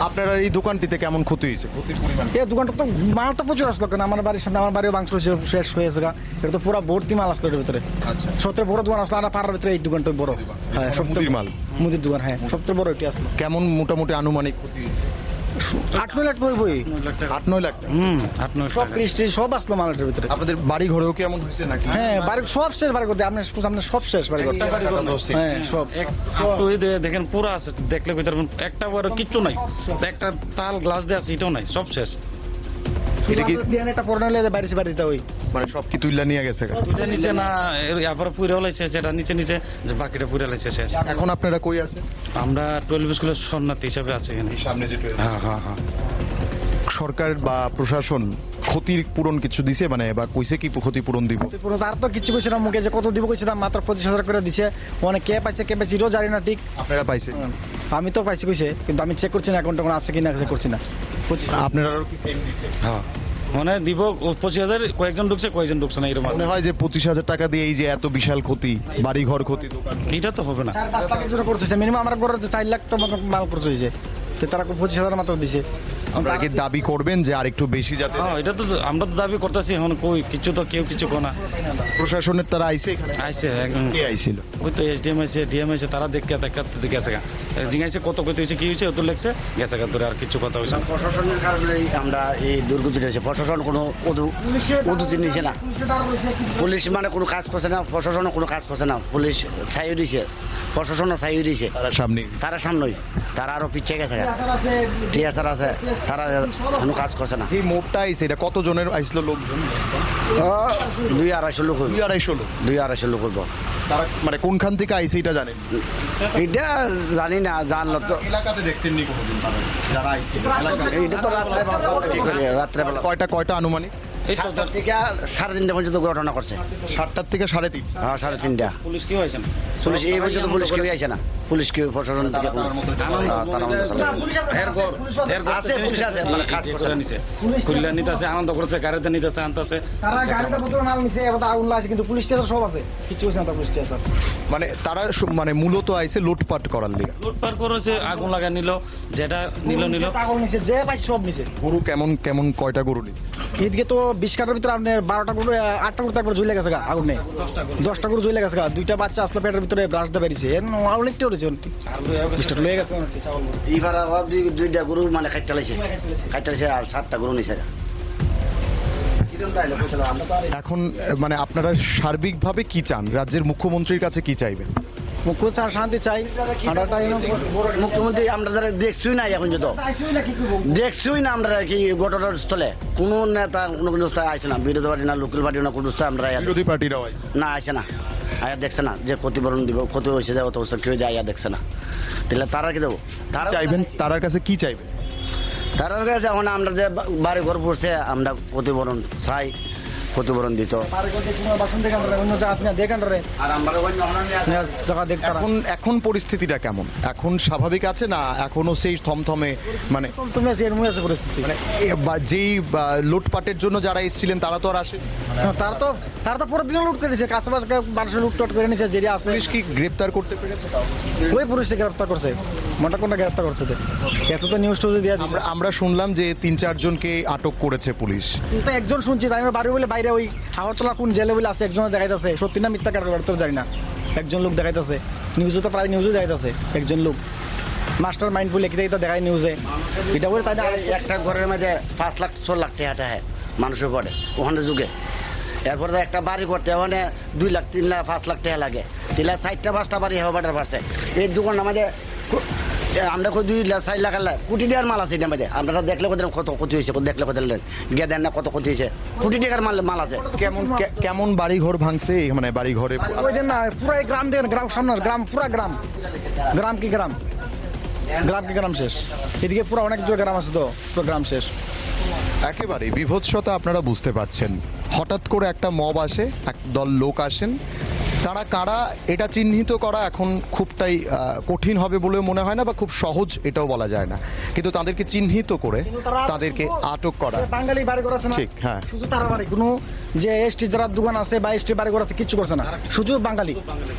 আপনার এই দোকানটিতে কেমন ক্ষতি হয়েছে? ক্ষতির পরিমাণ এই দোকানটা তো মাল তো প্রচুর আসলো, কেন আমার বাড়ির সামনে, আমার বাড়িও মাংস শেষ হয়েছে গা, এটা তো পুরো ভর্তি মাল আসলো এটার ভিতরে। আচ্ছা। সবথেকে বড় দোকান আসলো আমার পাড়ার ভিতরে, এই দোকানটা বড়, হ্যাঁ সবথেকে মুদির মাল। মুদির দোকান, হ্যাঁ সবথেকে বড় এটি আসলো। কেমন মোটামুটি আনুমানিক ক্ষতি হয়েছে? 8-9 লাখ তো হইবই, 8-9 লাখ টাকা। 8-9 সব বৃষ্টি সব আসলো মালের ভিতরে। আপনাদের বাড়ি ঘরেও কেমন হয়েছে নাকি? হ্যাঁ বাড়ি সব শেষ, বাড়ি করতে আপনার সামনে সব শেষ বাড়ি করতে, হ্যাঁ সব। দেখেন পুরো আছে, দেখলে কইতে পারবেন একটা বড় কিচ্ছু নাই, একটা তাল গ্লাস দিয়ে আছে এটাও নাই, সব শেষ। এটা কি একটা পরে নিলে বাড়ি দিতে ওই মানে সব কি তুইলা নিয়ে গেছে? তুলে নিচে না এরপরে পুরে লাইছে, যেটা নিচে নিচে যে বাকিটা পুরে লাইছে শেষ। এখন আপনারা কই আছেন? আমরা 12 স্কুলের শরণার্থী হিসাবে আছি এখানে। সামনে যে হ্যাঁ হ্যাঁ হ্যাঁ। সরকার বা প্রশাসন ক্ষতির পূরণ কিছু দিছে, মানে বা কইছে কি ক্ষতিপূরণ দিব? পুরো তার তো কিছু কইছে না মুখে, যে কত দিব কইছে না, মাত্র 25,000 করে দিছে। অনেক কে পাইছে এটাও জানি না ঠিক। আপনারা পাইছে? আমি তো পাইছি কইছে, কিন্তু আমি চেক করছি না অ্যাকাউন্টে কোনো আছে কিনা, চেক করছি না। আপনারা কি সেম দিছে? হ্যাঁ মানে দিব 25,000, কয়েকজন ঢুকছে কয়েকজন ঢুকছে না, এরকম আছে। মনে হয় যে 25,000 টাকা দিয়ে এই যে এত বিশাল ক্ষতি, বাড়ি ঘর ক্ষতি, দোকান। এটা তো হবে না। 4-5 লাখের জন্য করছে মিনিমাম, আমার ঘরে 4 লাখ টাকা মাল করছে হয়েছে, তো তারা 25,000 মাত্র দিছে। আপনারা কি দাবি করবেন যে আরেকটু বেশি যাতে? হ্যাঁ এটা তো আমরা তো দাবি করতেছি, এখন কই কিছু তো কেউ কিছু কোনা প্রশাসনের তারা আইছে এখানে? আইছে একদম। কে আইছিল? ওই তো SDM আছে, ডিএম আছে, তারা দেখে গেছে গা, জিজ্ঞাসা কত কত হয়েছে কি হয়েছে ওদের লেগছে গেছে গা, ধরে আর কিছু কথা হয়েছে না। প্রশাসনের কারণেই আমরা এই দুর্গতি হয়েছে। প্রশাসন কোনো উদ্যোগ নিচ্ছে না, পুলিশ মানে কোনো কাজ করছে না, প্রশাসনও কোনো কাজ করছে না। পুলিশ ছাইও দিছে, প্রশাসনও ছাইও দিছে, তারা সামনে তারা সামনেই, তারা আরো পিছিয়ে গেছে, টিএসআর আছে, তারা কোনো কাজ করছে না। এই মোড়টা আইছে, এটা কত জনের আইছিল লোকজন? 200-250 লোক হইব, 200-250 লোক। 200-250 লোক হইব। তারা মানে কোনখান থেকে আইছে এটা জানেন? এটা জানি না, জানলো তো। এলাকাতে দেখছেন নি কোনোদিন যারা আইছিল? এটা তো রাত্রেবেলা কয়টা আনুমানিক? 7টা থেকে 3:30 পর্যন্ত ঘটনা করছে। 7টার থেকে 3:30? হ্যাঁ 3:30। পুলিশ কি হয়েছে না? পুলিশ এই পর্যন্ত পুলিশ কেউ আইছে না, পুলিশ কেউ প্রশাসন থেকে কোনো- তারা মনে হয় আছে, পুলিশ আছে, মানে কাজ করছে না। খুললা নিতেছে, আনন্দ করছে, গাড়িতে নিতেছে, আনতেছে। তারা গাড়িটা বোতল মাল নিছে, এবার আগুন লাগছে, কিন্তু পুলিশ স্টেশন সব আছে, কিছু হইছে না তার পুলিশ স্টেশন। মানে তারা মানে মূলত আইছে লুটপাট করার লিগে। লুটপাট করেছে, আগুন লাগা নিল, যেটা নিল। ছাগল নিছে, যে পাইছে সব নিছে। গরু কেমন কয়টা গরু নিছে? এদিকে তো 20 কাটার ভিতরে আপনার 12টা গরু, 8টা গরু একবার জ্বলে গেছে গা আগুনে, 10টা গরু জ্বলে গেছে গা, 2টা বাচ্চা আসলো পেটের ভিতরে, ব্রাশ দিয়ে বেরিয়েছে, অনেকটা উঠেছে, লয়ে গেছে অনেকটা ছাগল গরু। এইবার দুইটা গরু মানে কাটতে লাইছে আর 7টা গরু নিছে। এখন মানে আপনারা সার্বিকভাবে কি চান? রাজ্যের মুখ্যমন্ত্রীর কাছে কি চাইবেন? মুখ্য চার শান্তি চাই। মুখ্যমন্ত্রী আমরা যারা দেখছই না, এখন যত দেখছই না আমরা কি ঘটনার স্থলে কোনো নেতা কোনো স্থায় আসে না, বিরোধী পার্টি না, লোকাল পার্টি না, কোনো স্থায় আমরা বিরোধী পার্টিরাও আইছে? না আসে না, আয়া দেখছে না যে ক্ষতিপূরণ দিব, ক্ষতি হয়েছে যে অত অবস্থা কেউ যায় আয়া দেখছে না, তাহলে তারা কি দেবো? তারা চাইবেন তারার কাছে কি চাইবেন? তারার কাছে এখন আমরা যে বাড়ি ঘর পড়ছে, আমরা ক্ষতিপূরণ চাই, ক্ষতিপূরণ দিত। আর আমরা এখন পরিস্থিতিটা কেমন? এখন স্বাভাবিক আছে না এখনো সেই থমথমে মানে পরিস্থিতি? যেই লুটপাটের জন্য যারা এসেছিলেন তারা তো আর আসে? তারা তো পুরো দিন লুট করেছে, কাছাকাছি মানুষের লুটটট করে নিচ্ছে, যেটা আছে। পুলিশ কি গ্রেপ্তার করতে পেরেছে? ওই পুলিশকে গ্রেপ্তার করছে, মোটা কোনটা গ্রেপ্তার করছে, এত তো নিউজ টিউজে দিয়ে আমরা শুনলাম যে 3-4 জনকে আটক করেছে পুলিশ। কিন্তু একজন শুনছি, তাই বাড়ি বলে বাইরে ওই হাওড়তলা কোন জেলে বলে আছে, একজন দেখাইতেছে, সত্যি না মিথ্যা কাটাতে পারতো জানি না, একজন লোক দেখাইতেছে, নিউজে তো প্রায় নিউজে দেখাইতেছে একজন লোক, মাস্টার মাইন্ড বলে কি দেখায় নিউজে, এটা বলে তাই না। একটা ঘরের মধ্যে 5-6 লাখ টাকা হয় মানুষের পড়ে ওখানে যুগে। এরপরে একটা বাড়ি করতে ওখানে 2 লাখ 3 লাখ 5 লাখ টাকা লাগে, 3 লাখ 4টা-5টা বাড়ি হবে বাটার পাশে। এই দোকান আমাদের আমরা 2 লাখ 4 লাখ কোটি টাকার মাল আছে এটার মধ্যে। আপনারা দেখলে কত ক্ষতি হয়েছে, দেখলে কত গিয়ে দেন না কত ক্ষতি হয়েছে, কোটি টাকার মাল আছে। কেমন বাড়ি ঘর ভাঙছে? মানে বাড়ি ঘরে ওই দেন না পুরো গ্রাম দেখেন, গ্রাম সামনে গ্রাম, পুরো গ্রাম কি গ্রাম শেষ, এদিকে পুরো অনেক দূরে গ্রাম আছে, তো পুরো গ্রাম শেষ। একেবারে বিভৎসতা আপনারা বুঝতে পারছেন। হঠাৎ করে একটা মব আসে, এক দল লোক আসেন, তারা কারা এটা চিহ্নিত করা এখন খুবটাই কঠিন হবে বলে মনে হয় না, বা খুব সহজ এটাও বলা যায় না, কিন্তু তাদেরকে চিহ্নিত করে তাদেরকে আটক করা। বাঙালি বাড়ি ঘর আছে না, ঠিক, হ্যাঁ। শুধু তারা বাড়ি, কোনো যে এসটি যারা দোকান আছে বা এসটি বাড়ি ঘর আছে কিচ্ছু করছে না, শুধু বাঙালি,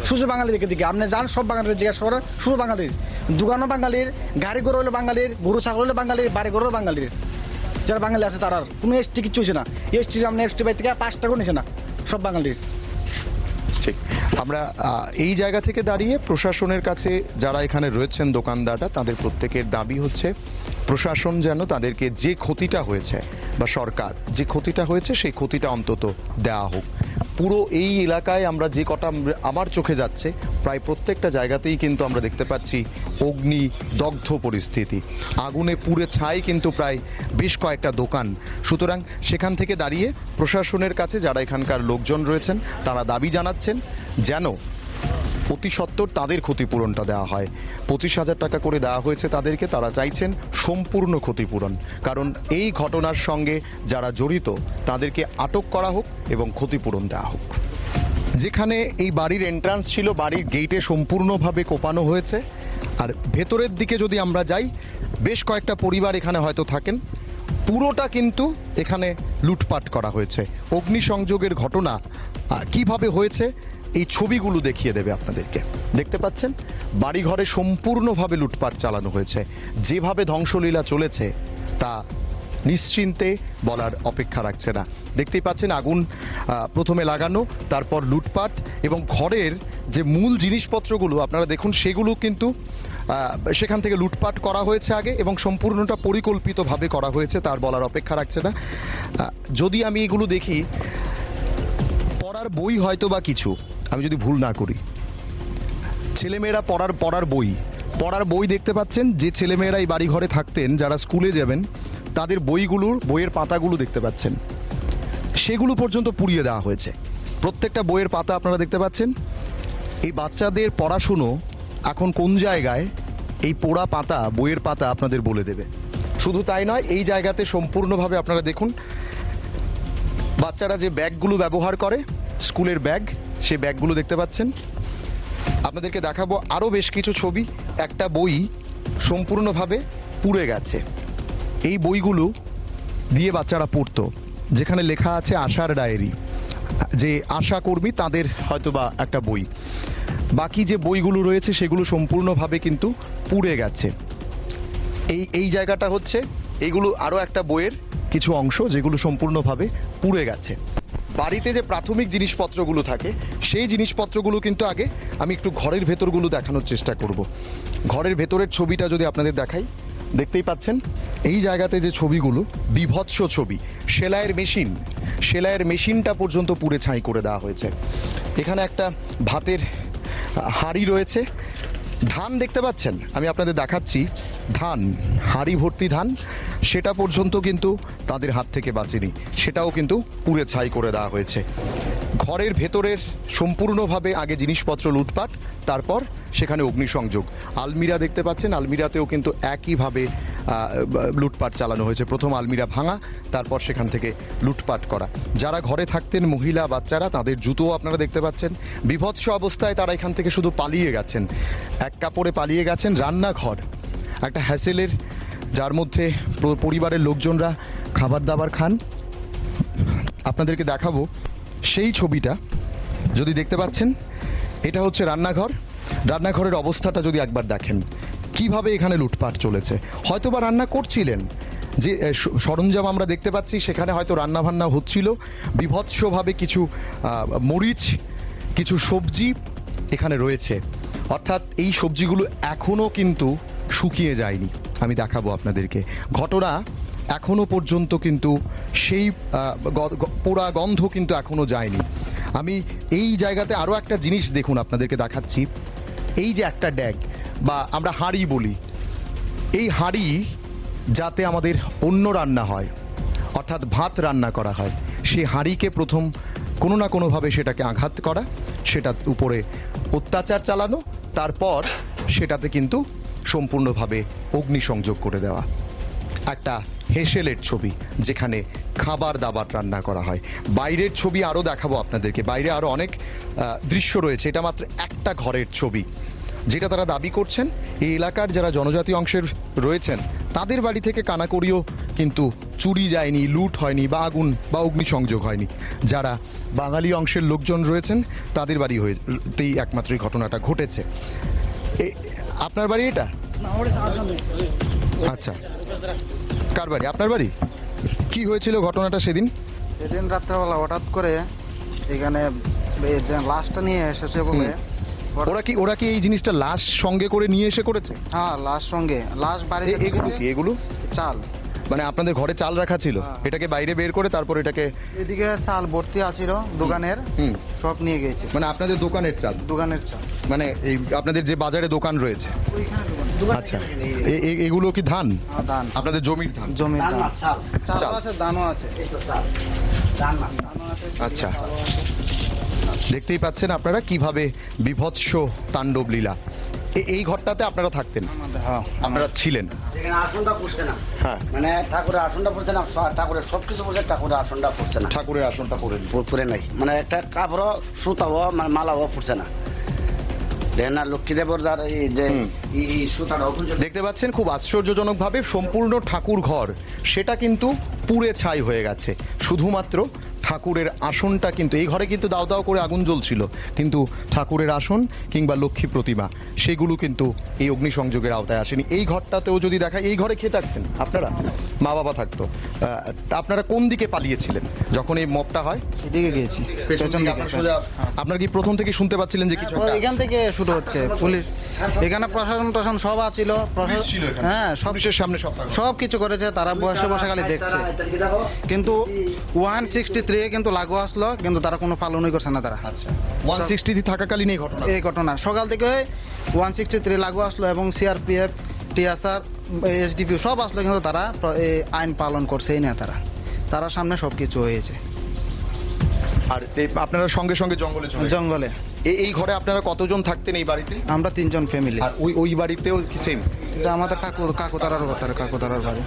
শুধু বাঙালি দিকে আপনি যান, সব বাঙালির জিজ্ঞাসা করেন, শুধু বাঙালির দোকানও বাঙালির, গাড়ি ঘর হলো বাঙালির, গরু ছাগল হলো বাঙালির, বাড়ি ঘরও বাঙালির। যারা বাঙালি আছে তার কোনো এসটি কিচ্ছু হয়েছে না, এসটির আপনি এসটি বাড়ি থেকে 5 টাকাও নিছে না, সব বাঙালির। ঠিক, আমরা এই জায়গা থেকে দাঁড়িয়ে প্রশাসনের কাছে যারা এখানে রয়েছেন দোকানদাররা, তাদের প্রত্যেকের দাবি হচ্ছে প্রশাসন যেন তাদেরকে যে ক্ষতিটা হয়েছে, বা সরকার যে ক্ষতিটা হয়েছে সেই ক্ষতিটা অন্তত দেওয়া হোক। পুরো এই এলাকায় আমরা যে কটা আমার চোখে যাচ্ছে, প্রায় প্রত্যেকটা জায়গাতেই কিন্তু আমরা দেখতে পাচ্ছি অগ্নি দগ্ধ পরিস্থিতি, আগুনে পুড়ে ছাই কিন্তু প্রায় বেশ কয়েকটা দোকান। সুতরাং সেখান থেকে দাঁড়িয়ে প্রশাসনের কাছে যারা এখানকার লোকজন রয়েছেন তারা দাবি জানাচ্ছেন যেন অতি সত্বর তাদের ক্ষতিপূরণটা দেওয়া হয়। 25,000 টাকা করে দেওয়া হয়েছে তাদেরকে, তারা চাইছেন সম্পূর্ণ ক্ষতিপূরণ, কারণ এই ঘটনার সঙ্গে যারা জড়িত তাদেরকে আটক করা হোক এবং ক্ষতিপূরণ দেওয়া হোক। যেখানে এই বাড়ির এন্ট্রান্স ছিল, বাড়ির গেটে সম্পূর্ণভাবে কোপানো হয়েছে, আর ভেতরের দিকে যদি আমরা যাই, বেশ কয়েকটা পরিবার এখানে হয়তো থাকেন, পুরোটা কিন্তু এখানে লুটপাট করা হয়েছে। অগ্নিসংযোগের ঘটনা কিভাবে হয়েছে এই ছবিগুলো দেখিয়ে দেবে আপনাদেরকে। দেখতে পাচ্ছেন বাড়িঘরে সম্পূর্ণভাবে লুটপাট চালানো হয়েছে, যেভাবে ধ্বংসলীলা চলেছে তা নিশ্চিন্তে বলার অপেক্ষা রাখছে না। দেখতেই পাচ্ছেন আগুন প্রথমে লাগানো, তারপর লুটপাট, এবং ঘরের যে মূল জিনিসপত্রগুলো আপনারা দেখুন সেগুলো কিন্তু সেখান থেকে লুটপাট করা হয়েছে আগে, এবং সম্পূর্ণটা পরিকল্পিতভাবে করা হয়েছে, তার বলার অপেক্ষা রাখছে না। যদি আমি এগুলো দেখি, পড়ার বই হয়তো বা কিছু, আমি যদি ভুল না করি, ছেলেমেয়েরা পড়ার বই দেখতে পাচ্ছেন, যে ছেলেমেয়েরা এই বাড়ি ঘরে থাকতেন, যারা স্কুলে যাবেন, তাদের বইয়ের পাতাগুলো দেখতে পাচ্ছেন, সেগুলো পর্যন্ত পুড়িয়ে দেওয়া হয়েছে। প্রত্যেকটা বইয়ের পাতা আপনারা দেখতে পাচ্ছেন। এই বাচ্চাদের পড়াশুনো এখন কোন জায়গায়, এই পোড়া পাতা, বইয়ের পাতা আপনাদের বলে দেবে। শুধু তাই নয়, এই জায়গাতে সম্পূর্ণভাবে আপনারা দেখুন বাচ্চারা যে ব্যাগগুলো ব্যবহার করে, স্কুলের ব্যাগ, সে ব্যাগগুলো দেখতে পাচ্ছেন। আপনাদেরকে দেখাবো আরও বেশ কিছু ছবি। একটা বই সম্পূর্ণভাবে পুড়ে গেছে, এই বইগুলো দিয়ে বাচ্চারা পড়তো, যেখানে লেখা আছে আশার ডায়েরি, যে আশা কর্মী তাদের হয়তোবা একটা বই। বাকি যে বইগুলো রয়েছে সেগুলো সম্পূর্ণভাবে কিন্তু পুড়ে গেছে। এই জায়গাটা হচ্ছে, এইগুলো আরও একটা বইয়ের কিছু অংশ যেগুলো সম্পূর্ণভাবে পুড়ে গেছে। বাড়িতে যে প্রাথমিক জিনিসপত্রগুলো থাকে, সেই জিনিসপত্রগুলো কিন্তু আগে আমি একটু ঘরের ভেতরগুলো দেখানোর চেষ্টা করব। ঘরের ভেতরের ছবিটা যদি আপনাদের দেখাই, দেখতেই পাচ্ছেন এই জায়গাতে যে ছবিগুলো, বিভৎস ছবি। সেলাইয়ের মেশিনটা পর্যন্ত পুড়ে ছাই করে দেওয়া হয়েছে। এখানে একটা ভাতের হাঁড়ি রয়েছে, ধান দেখতে পাচ্ছেন, আমি আপনাদের দেখাচ্ছি, ধান, হাঁড়ি ভর্তি ধান, সেটা পর্যন্ত কিন্তু তাদের হাত থেকে বাঁচেনি, সেটাও কিন্তু পুড়ে ছাই করে দেওয়া হয়েছে। ঘরের ভেতরের সম্পূর্ণভাবে আগে জিনিসপত্র লুটপাট, তারপর সেখানে অগ্নিসংযোগ। আলমিরা দেখতে পাচ্ছেন, আলমিরাতেও কিন্তু একইভাবে লুটপাট চালানো হয়েছে। প্রথম আলমিরা ভাঙা, তারপর সেখান থেকে লুটপাট করা। যারা ঘরে থাকতেন, মহিলা, বাচ্চারা, তাদের জুতোও আপনারা দেখতে পাচ্ছেন। বিভৎস অবস্থায় তারা এখান থেকে শুধু পালিয়ে গেছেন, এক কাপড়ে পালিয়ে গেছেন। রান্নাঘর একটা হ্যাসেলের, যার মধ্যে পরিবারের লোকজনরা খাবার দাবার খান। আপনাদেরকে দেখাবো সেই ছবিটা, যদি দেখতে পাচ্ছেন, এটা হচ্ছে রান্নাঘরের অবস্থাটা যদি একবার দেখেন, কিভাবে এখানে লুটপাট চলেছে। হয়তোবা রান্না করছিলেন, যে সরঞ্জাম আমরা দেখতে পাচ্ছি সেখানে হয়তো রান্নাবান্না হচ্ছিল। বিভৎসভাবে কিছু মরিচ, কিছু সবজি এখানে রয়েছে, অর্থাৎ এই সবজিগুলো এখনও কিন্তু শুকিয়ে যায়নি। আমি দেখাবো আপনাদেরকে, ঘটনা এখনও পর্যন্ত কিন্তু সেই পোড়া গন্ধ কিন্তু এখনও যায়নি। আমি এই জায়গাতে আরও একটা জিনিস দেখুন, আপনাদেরকে দেখাচ্ছি। এই যে একটা ড্যাগ, বা আমরা হাঁড়ি বলি, এই হাঁড়ি যাতে আমাদের অন্য রান্না হয়, অর্থাৎ ভাত রান্না করা হয়, সেই হাঁড়িকে প্রথম কোনো না কোনোভাবে সেটাকে আঘাত করা, সেটার উপরে অত্যাচার চালানো, তারপর সেটাতে কিন্তু সম্পূর্ণভাবে অগ্নিসংযোগ করে দেওয়া। একটা হেসেলের ছবি, যেখানে খাবার দাবার রান্না করা হয়। বাইরের ছবি আরও দেখাবো আপনাদেরকে, বাইরে আরও অনেক দৃশ্য রয়েছে। এটা মাত্র একটা ঘরের ছবি, যেটা তারা দাবি করছেন এই এলাকার যারা জনজাতি অংশের রয়েছেন তাদের বাড়ি থেকে কানাকড়িও কিন্তু চুরি যায়নি, লুট হয়নি বা আগুন বা অগ্নিসংযোগ হয়নি। যারা বাঙালি অংশের লোকজন রয়েছেন তাদের বাড়ি হয়েতেই একমাত্র এই ঘটনাটা ঘটেছে। আপনার বাড়ি এটা? আচ্ছা, কার বাড়ি? আপনার বাড়ি। কি হয়েছিল ঘটনাটা সেদিন? সেদিন রাত্রেবেলা হঠাৎ করে এখানে লাশটা নিয়ে এসেছে বলে ওরা কি এই জিনিসটা লাশ সঙ্গে করে নিয়ে এসে করেছে? হ্যাঁ, লাশ সঙ্গে লাশ বাড়িতে এগুলো কি? এগুলো চাল, মানে আপনাদের ঘরে চাল রাখা ছিল, এটাকে বাইরে বের করে তারপর এটাকে এদিকে চাল ভর্তি আছিল দোকানের, সব নিয়ে গেছে। মানে আপনাদের দোকানের চাল? দোকানের চাল, মানে এই আপনাদের যে বাজারে দোকান রয়েছে। আচ্ছা, এগুলো কি ধান? ধান, আপনাদের জমির ধান? জমির ধান, চাল চাল আছে, ধানও আছে। আচ্ছা, দেখতেই পাচ্ছেন আপনারা কিভাবে বিভৎস তাণ্ডব লীলা। এই ঘরটাতে আপনারা থাকতেন? হ্যাঁ, আপনারা ছিলেন? এখানে আসনটা পড়ছে না, হ্যাঁ, মানে ঠাকুরের আসনটা পড়ছে না, ঠাকুরের সবকিছু পড়ছে, ঠাকুরের আসনটা পড়ছে না। ঠাকুরের আসনটা পড়ে পড়ে নাই, মানে একটা কাপড় সুতাও মানে মালাও পড়ছে না। দেখেন না লক্ষ্মীদেবর যার এই যে এই সুতাটাও দেখতে পাচ্ছেন খুব আশ্চর্যজনকভাবে সম্পূর্ণ ঠাকুর ঘর সেটা কিন্তু পুড়ে ছাই হয়ে গেছে। শুধুমাত্র ঠাকুরের আসনটা কিন্তু, এই ঘরে কিন্তু দাও দাও করে আগুন জ্বলছিল, কিন্তু ঠাকুরের আসন কিংবা লক্ষ্মী প্রতিমা সেগুলো কিন্তু এই অগ্নিসংযোগের আওতায় আসেনি। এই ঘরটাতেও যদি দেখা, এই ঘরে খেয়ে থাকতেন আপনারা, মা বাবা থাকতো। আপনারা কোন দিকে পালিয়েছিলেন যখন এই মবটা হয়? এদিকে গিয়েছি, পেছন দিকে। আপনারা কি প্রথম থেকে শুনতে পাচ্ছিলেন যে কিছু একটা? এখান থেকে শুরু হচ্ছে পুলিশ, এখানে প্রশাসন সব আছিল, হ্যাঁ, পুলিশের সামনে সব কিছু করেছে, তারা বসে বসে খালি দেখছে। কিন্তু 163 কিন্তু লাগু আসলো, কিন্তু তারা কোনো পালনই করছে না। তারা 160 থাকাকালীন এই ঘটনা সকাল থেকে 163 লাগু আসলো এবং সিআরপিএফ, টিএসআর, এসডিপি সব আসলো, কিন্তু তারা এই আইন পালন করছেই না। তারা সামনে সব কিছু হয়েছে। আর আপনারা সঙ্গে সঙ্গে জঙ্গলে এই ঘরে আপনারা কতজন থাকতেন এই বাড়িতে? আমরা 3 জন ফ্যামিলি। আর ওই বাড়িতেও কি সেম? এটা আমাদের কাকুতারার বাড়ি।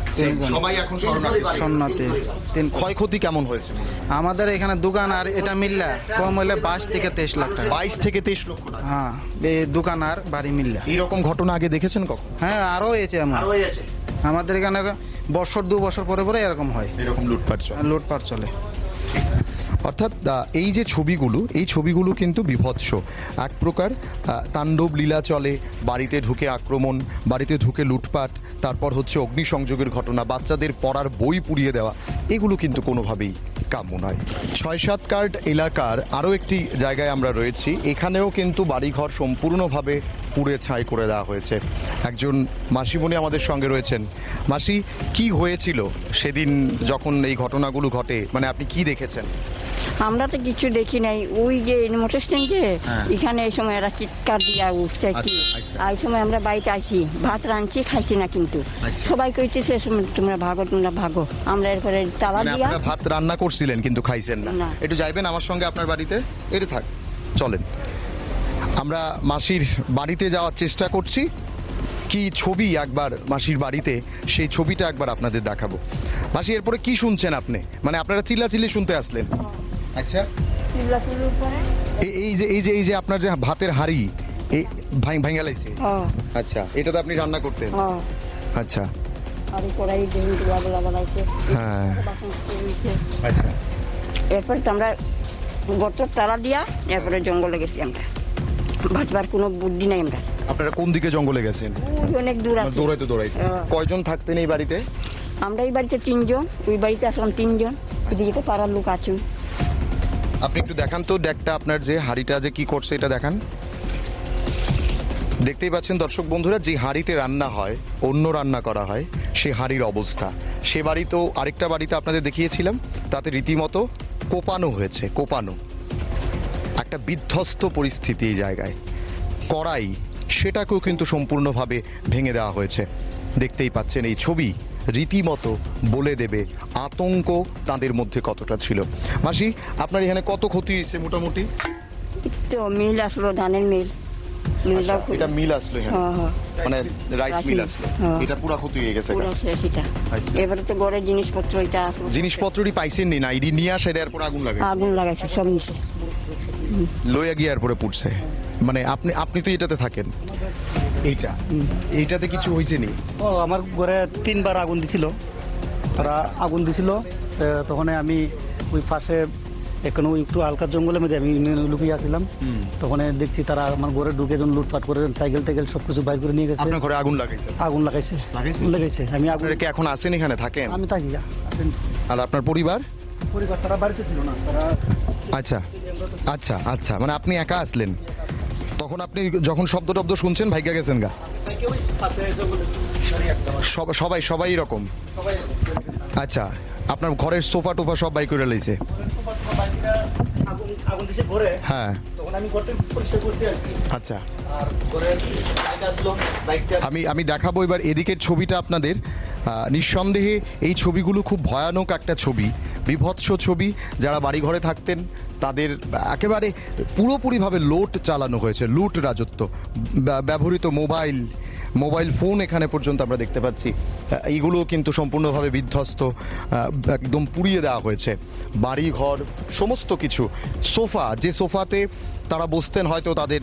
সবাই এখন শরণার্থী। ক্ষয়ক্ষতি কেমন হয়েছে? আমাদের এখানে দোকান আর এটা মিল্লা কম হলে 22 থেকে 23 লাখ টাকা। 22 থেকে 23 লক্ষ টাকা? হ্যাঁ, এই দোকান আর বাড়ি মিল্লা। এইরকম ঘটনা আগে দেখেছেন কখন? হ্যাঁ, আরো হয়েছে। আমাদের এখানে বছর 2 বছর পরে পরে এরকম হয়, এরকম লুটপাট চলে। অর্থাৎ এই যে ছবিগুলো, এই ছবিগুলো কিন্তু বিভৎস এক প্রকার। তাণ্ডব লীলা চলে, বাড়িতে ঢুকে আক্রমণ, বাড়িতে ঢুকে লুটপাট, তারপর হচ্ছে অগ্নিসংযোগের ঘটনা, বাচ্চাদের পড়ার বই পুড়িয়ে দেওয়া, এগুলো কিন্তু কোনোভাবেই কাম্য নয়। 6-7 কার্ড এলাকার আরও একটি জায়গায় আমরা রয়েছি, এখানেও কিন্তু বাড়িঘর সম্পূর্ণভাবে পুড়ে ছাই করে দেওয়া হয়েছে। একজন মাসিমণি আমাদের সঙ্গে রয়েছেন। মাসি, কি হয়েছিল সেদিন যখন এই ঘটনাগুলো ঘটে? মানে আপনি কি দেখেছেন? আমরা তো কিছু দেখি নাই, ওই যে মোটর স্ট্যান্ডে এখানে এই সময় এরা চিৎকার দিয়া উঠছে কি, আর এই সময় আমরা বাড়িতে আসি, ভাত রাঁধছি, খাইছি না, কিন্তু সবাই কইতেছে তোমরা ভাগো। আমরা এরপরে তালা দিয়া। ভাত রান্না করছিলেন কিন্তু খাইছেন না? একটু যাইবেন আমার সঙ্গে আপনার বাড়িতে? এটা থাক, চলেন আমরা মাসির বাড়িতে যাওয়ার চেষ্টা করছি। কি ছবি একবার মাসির বাড়িতে, সেই ছবিটা একবার আপনাদের দেখাবো। মাসি, এরপরে কি শুনছেন আপনি? মানে আপনারা চিল্লাচিল্লি শুনতে আসলেন? আচ্ছা, এই যে আপনার যে ভাতের হাঁড়ি এই ভাঙা লাইছে? আচ্ছা, এটা তো আপনি রান্না করতেন? আচ্ছা, হ্যাঁ, আচ্ছা। এরপরে তো আমরা গর্ত তালা দিয়া এরপরে জঙ্গলে গেছি। আমরা বাঁচবার কোনো বুদ্ধি নাই। আমরা আপনারা কোন দিকে জঙ্গলে গেছেন? অনেক দূর আছে। দৌড়াইতে কয়জন থাকতেন এই বাড়িতে? আমরা এই বাড়িতে 3 জন, ওই বাড়িতে আসলাম 3 জন, এদিকে তো পাড়ার লোক আছে। আপনি একটু দেখান তো ডেকটা, আপনার যে হাঁড়িটা যে কি করছে এটা দেখান। দেখতেই পাচ্ছেন দর্শক বন্ধুরা, যে হাঁড়িতে রান্না হয়, অন্য রান্না করা হয়, সেই হাঁড়ির অবস্থা। সে বাড়িতেও আরেকটা বাড়িতে আপনাদের দেখিয়েছিলাম, তাতে রীতিমতো কোপানো হয়েছে। একটা বিধ্বস্ত পরিস্থিতি এই জায়গায়। কড়াই, সেটাকেও কিন্তু সম্পূর্ণভাবে ভেঙে দেওয়া হয়েছে। দেখতেই পাচ্ছেন এই ছবি রীতিমতো বলে দেবে আতঙ্ক তাদের মধ্যে কতটা ছিল। মাসি, আপনার এখানে কত ক্ষতি হয়েছে মোটামুটি? তো মিল আসলো, ধানের মিল। মিলটা এটা মিল আসলো এখানে হ্যাঁ হ্যাঁ মানে রাইস মিল আসলো হ্যাঁ। এটা পুরো ক্ষতি হয়ে গেছে পুরো শেষ এটা এবারে তো ঘরের জিনিসপত্র এটা আছে জিনিসপত্রটি পাইছেন নি না ইডি নিয়ে আসে এর পর আগুন লাগে আগুন লাগাইছে সব নিচে লইয়া গিয়ে এরপরে পুড়ছে মানে আপনি তো এটাতে থাকেন এইটাতে কিছু হয়েছে নি ও আমার ঘরে 3বার আগুন দিছিল তারা আগুন দিছিল তখন আমি ওই পাশে এখন ওই একটু হালকা জঙ্গলের মধ্যে আমি লুকিয়ে আসছিলাম তখন দেখছি তারা আমার ঘরে ঢুকে যখন লুটপাট করে সাইকেল টাইকেল সব কিছু বাইর করে নিয়ে গেছে আপনার ঘরে আগুন লাগাইছে আগুন লাগাইছে আমি আগুন আপনারা কি এখন আছেন এখানে থাকেন আমি থাকি আর আপনার পরিবার পরিবার তারা বাড়িতে ছিল না তারা আচ্ছা আচ্ছা আচ্ছা মানে আপনি একা আসলেন তখন আপনি যখন শব্দ টব্দ শুনছেন ভাইগা গেছেন গা ওই পাশে জঙ্গলে দাঁড়িয়ে আসছিলাম। সবাই রকম আচ্ছা আপনার ঘরের সোফা টোফা সব বাই করে লাইছে আগুন দিছে ঘরে হ্যাঁ তখন আমি ঘরটা পরিষ্কার করছি আর কি আচ্ছা আর ঘরে বাইক আসলো বাইকটা আমি দেখাবো এবার এদিকের ছবিটা আপনাদের নিঃসন্দেহে এই ছবিগুলো খুব ভয়ানক একটা ছবি বিভৎস ছবি যারা বাড়ি ঘরে থাকতেন তাদের একেবারে পুরোপুরিভাবে লোট চালানো হয়েছে লুট রাজত্ব ব্যবহৃত মোবাইল ফোন এখানে পর্যন্ত আমরা দেখতে পাচ্ছি এইগুলো কিন্তু সম্পূর্ণভাবে বিধ্বস্ত একদম পুড়িয়ে দেওয়া হয়েছে বাড়ি ঘর সমস্ত কিছু যে সোফাতে তারা বসতেন হয়তো তাদের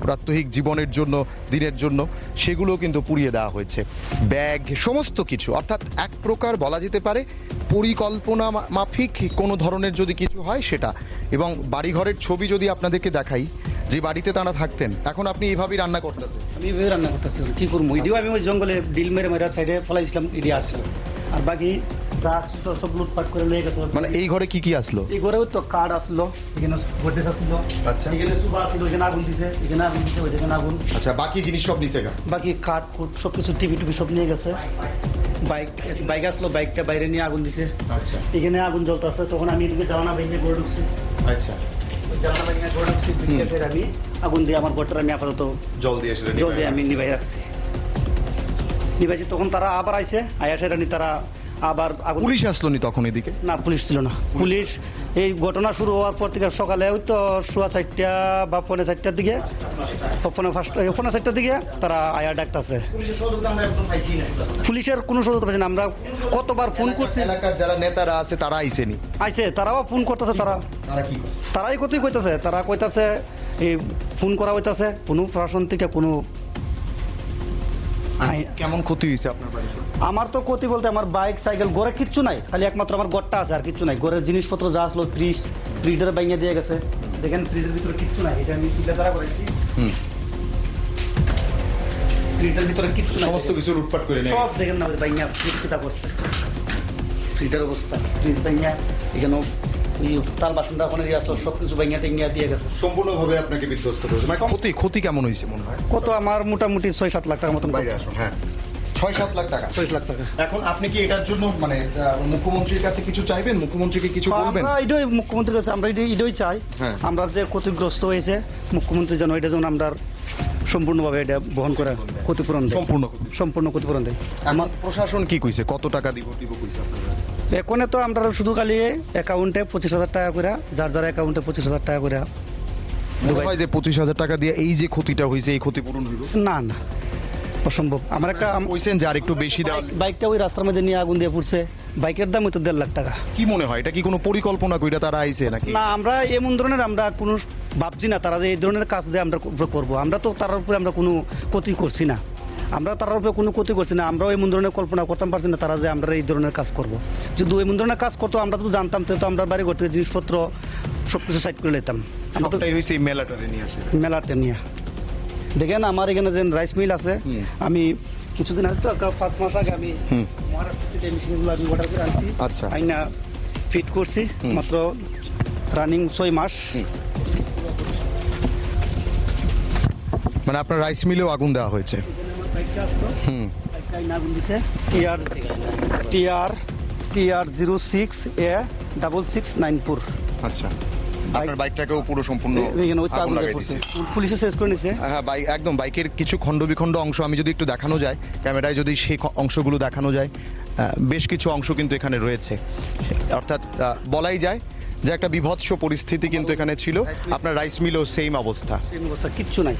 প্রাত্যহিক জীবনের জন্য দিনের জন্য সেগুলো কিন্তু পুড়িয়ে দেওয়া হয়েছে ব্যাগ সমস্ত কিছু অর্থাৎ এক প্রকার বলা যেতে পারে পরিকল্পনা মাফিক কোনো ধরনের যদি কিছু হয় সেটা এবং বাড়িঘরের ছবি যদি আপনাদেরকে দেখাই যে বাড়িতে তারা থাকতেন এখন আপনি এইভাবেই রান্না করতেছেন আমি এভাবে রান্না করতেছিলাম কি করবো ইডিও আমি ওই জঙ্গলে ডিল মেরে সাইডে ফেলাইছিলাম ইডি আসছিল আর বাকি যা আসছিল সব লুটপাট করে নিয়ে গেছে মানে এই ঘরে কি আসলো এই ঘরেও তো কার্ড আসলো এখানে গোদরেজ আসলো আচ্ছা। এখানে সুবা আসলো এখানে আগুন দিছে ওইখানে আগুন আচ্ছা বাকি জিনিস সব নিচে গা বাকি কাঠ কুট সব কিছু টিভি সব নিয়ে গেছে বাইক আসলো বাইকটা বাইরে নিয়ে আগুন দিছে আচ্ছা এখানে আগুন জ্বলতেছে তখন আমি এদিকে জ্বালানা ভেঙে ঘরে ঢুকছি আচ্ছা ওই জ্বালানা ভেঙে ঘরে ঢুকছি ঢুকে ফের আমি আগুন দিয়ে আমার ঘরটা আমি আপাতত জল দিয়ে আমি নিভাই রাখছি নিভাইছি তখন তারা আবার আইছে আয়া সেরানি তারা আবার আগুন পুলিশ আসলো নি তখন এদিকে না পুলিশ ছিল না পুলিশ এই ঘটনা শুরু হওয়ার পর থেকে সকালে ওই তো 4:30 বা 4:45টার দিকে 4:45টার দিকে তারা আয়া ডাকতেছে পুলিশের কোনো সহযোগিতা পাইছে না আমরা কতবার ফোন করছি এলাকার যারা নেতারা আছে তারা আইসেনি আইছে তারাও ফোন করতেছে তারাই কতই কইতাছে তারা কইতাছে এই ফোন করা হইতাছে কোনো প্রশাসন থেকে কোনো কেমন ক্ষতি হয়েছে আপনার বাড়িতে আমার তো ক্ষতি বলতে আমার বাইক সাইকেল ঘরে কিচ্ছু নাই খালি একমাত্র আমার ঘরটা আছে আর কিচ্ছু নাই ঘরের জিনিসপত্র যা আসলো ফ্রিজের বাইঙে দিয়ে গেছে দেখেন ফ্রিজের ভিতরে কিচ্ছু নাই এটা আমি তুলে ধরা করেছি ফ্রিজের ভিতরে কিচ্ছু নাই সমস্ত কিছু লুটপাট করে নিয়ে সব দেখেন না বাইঙা ফ্রিজ কিতা করছে ফ্রিজের অবস্থা ফ্রিজ বাইঙা এখানে ওই তাল বাসনটা ওখানে দিয়ে আসলো সব কিছু বাইঙা টেঙ্গিয়া দিয়ে গেছে সম্পূর্ণভাবে আপনাকে বিধ্বস্ত করেছে মানে ক্ষতি কেমন হয়েছে মনে হয় কত আমার মোটামুটি 6-7 লাখ টাকার মতন বাইরে আসুন হ্যাঁ 6-7 লাখ টাকা 6 লাখ টাকা এখন আপনি কি এটার জন্য মানে মুখ্যমন্ত্রীর কাছে কিছু চাইবেন মুখ্যমন্ত্রীকে কিছু বলবেন আমরা এটাই মুখ্যমন্ত্রীর কাছে আমরা এটাই চাই হ্যাঁ। আমরা যে ক্ষতিগ্রস্ত হয়েছে মুখ্যমন্ত্রী যেন এটা যেন আমরা সম্পূর্ণভাবে এটা বহন করে ক্ষতিপূরণ দেয় সম্পূর্ণ ক্ষতিপূরণ দেয় আমার প্রশাসন কি কইছে কত টাকা দিব কইছে আপনারা এখানে তো আমরা শুধু খালি অ্যাকাউন্টে 25,000 টাকা করে যার অ্যাকাউন্টে 25,000 টাকা করে মনে হয় যে 25,000 টাকা দিয়ে এই যে ক্ষতিটা হয়েছে এই ক্ষতিপূরণ হইল না অসম্ভব আমার একটা কইছেন যে আর একটু বেশি দাও বাইকটা ওই রাস্তার মধ্যে নিয়ে আগুন দিয়ে পড়ছে বাইকের দাম হয়তো 1.5 লাখ টাকা কি মনে হয় এটা কি কোনো পরিকল্পনা কইরা তারা আইছে নাকি না আমরা এমন ধরনের আমরা কোনো ভাবছি না তারা যে এই ধরনের কাজ দিয়ে আমরা করবো আমরা তো তার উপরে আমরা কোনো ক্ষতি করছি না আমরা তার উপরে কোনো ক্ষতি করছি না আমরাও এমন ধরনের কল্পনা করতাম পারছি না তারা যে আমরা এই ধরনের কাজ করব যদি এমন ধরনের কাজ করতো আমরা তো জানতাম তো আমরা বাড়ি ঘর থেকে জিনিসপত্র সব কিছু সাইড করে নিতাম আমরা তো হয়েছে মেলাটারে নিয়ে আসে মেলাটা নিয়ে দেখেন আমার এখানে যে রাইস মিল আছে আমি কিছুদিন আগে তো 5 মাস আগে আমি মহারাষ্ট্র থেকে মেশিনগুলো আমি অর্ডার করে আনছি আচ্ছা আইনা ফিট করছি মাত্র রানিং 6 মাস মানে আপনার রাইস মিলেও আগুন দেওয়া হয়েছে আগুন দিছে TR06A6694 আচ্ছা আপনার বাইকটাকেও পুরো সম্পূর্ণ আগুন লাগাই দিয়েছে পুলিশে শেষ করে নিছে হ্যাঁ একদম বাইকের কিছু খণ্ডবিখণ্ড অংশ আমি যদি একটু দেখানো যায় ক্যামেরায় যদি সেই অংশগুলো দেখানো যায় বেশ কিছু অংশ কিন্তু এখানে রয়েছে অর্থাৎ বলাই যায় যে একটা বিভৎস পরিস্থিতি কিন্তু এখানে ছিল আপনার রাইস মিলও সেম অবস্থা কিচ্ছু নাই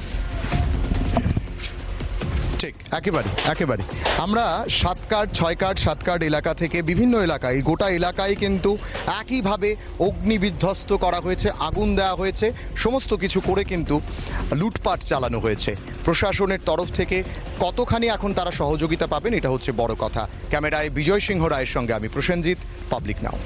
একেবারে আমরা 7 কার্ড 6 কার্ড 7 কার্ড এলাকা থেকে বিভিন্ন এলাকায়, গোটা এলাকায় কিন্তু একইভাবে অগ্নিবিধ্বস্ত করা হয়েছে, আগুন দেওয়া হয়েছে, সমস্ত কিছু করে কিন্তু লুটপাট চালানো হয়েছে। প্রশাসনের তরফ থেকে কতখানি এখন তারা সহযোগিতা পাবেন, এটা হচ্ছে বড় কথা। ক্যামেরায় বিজয় সিংহ রায়ের সঙ্গে আমি প্রসেনজিৎ, পাবলিক নাও।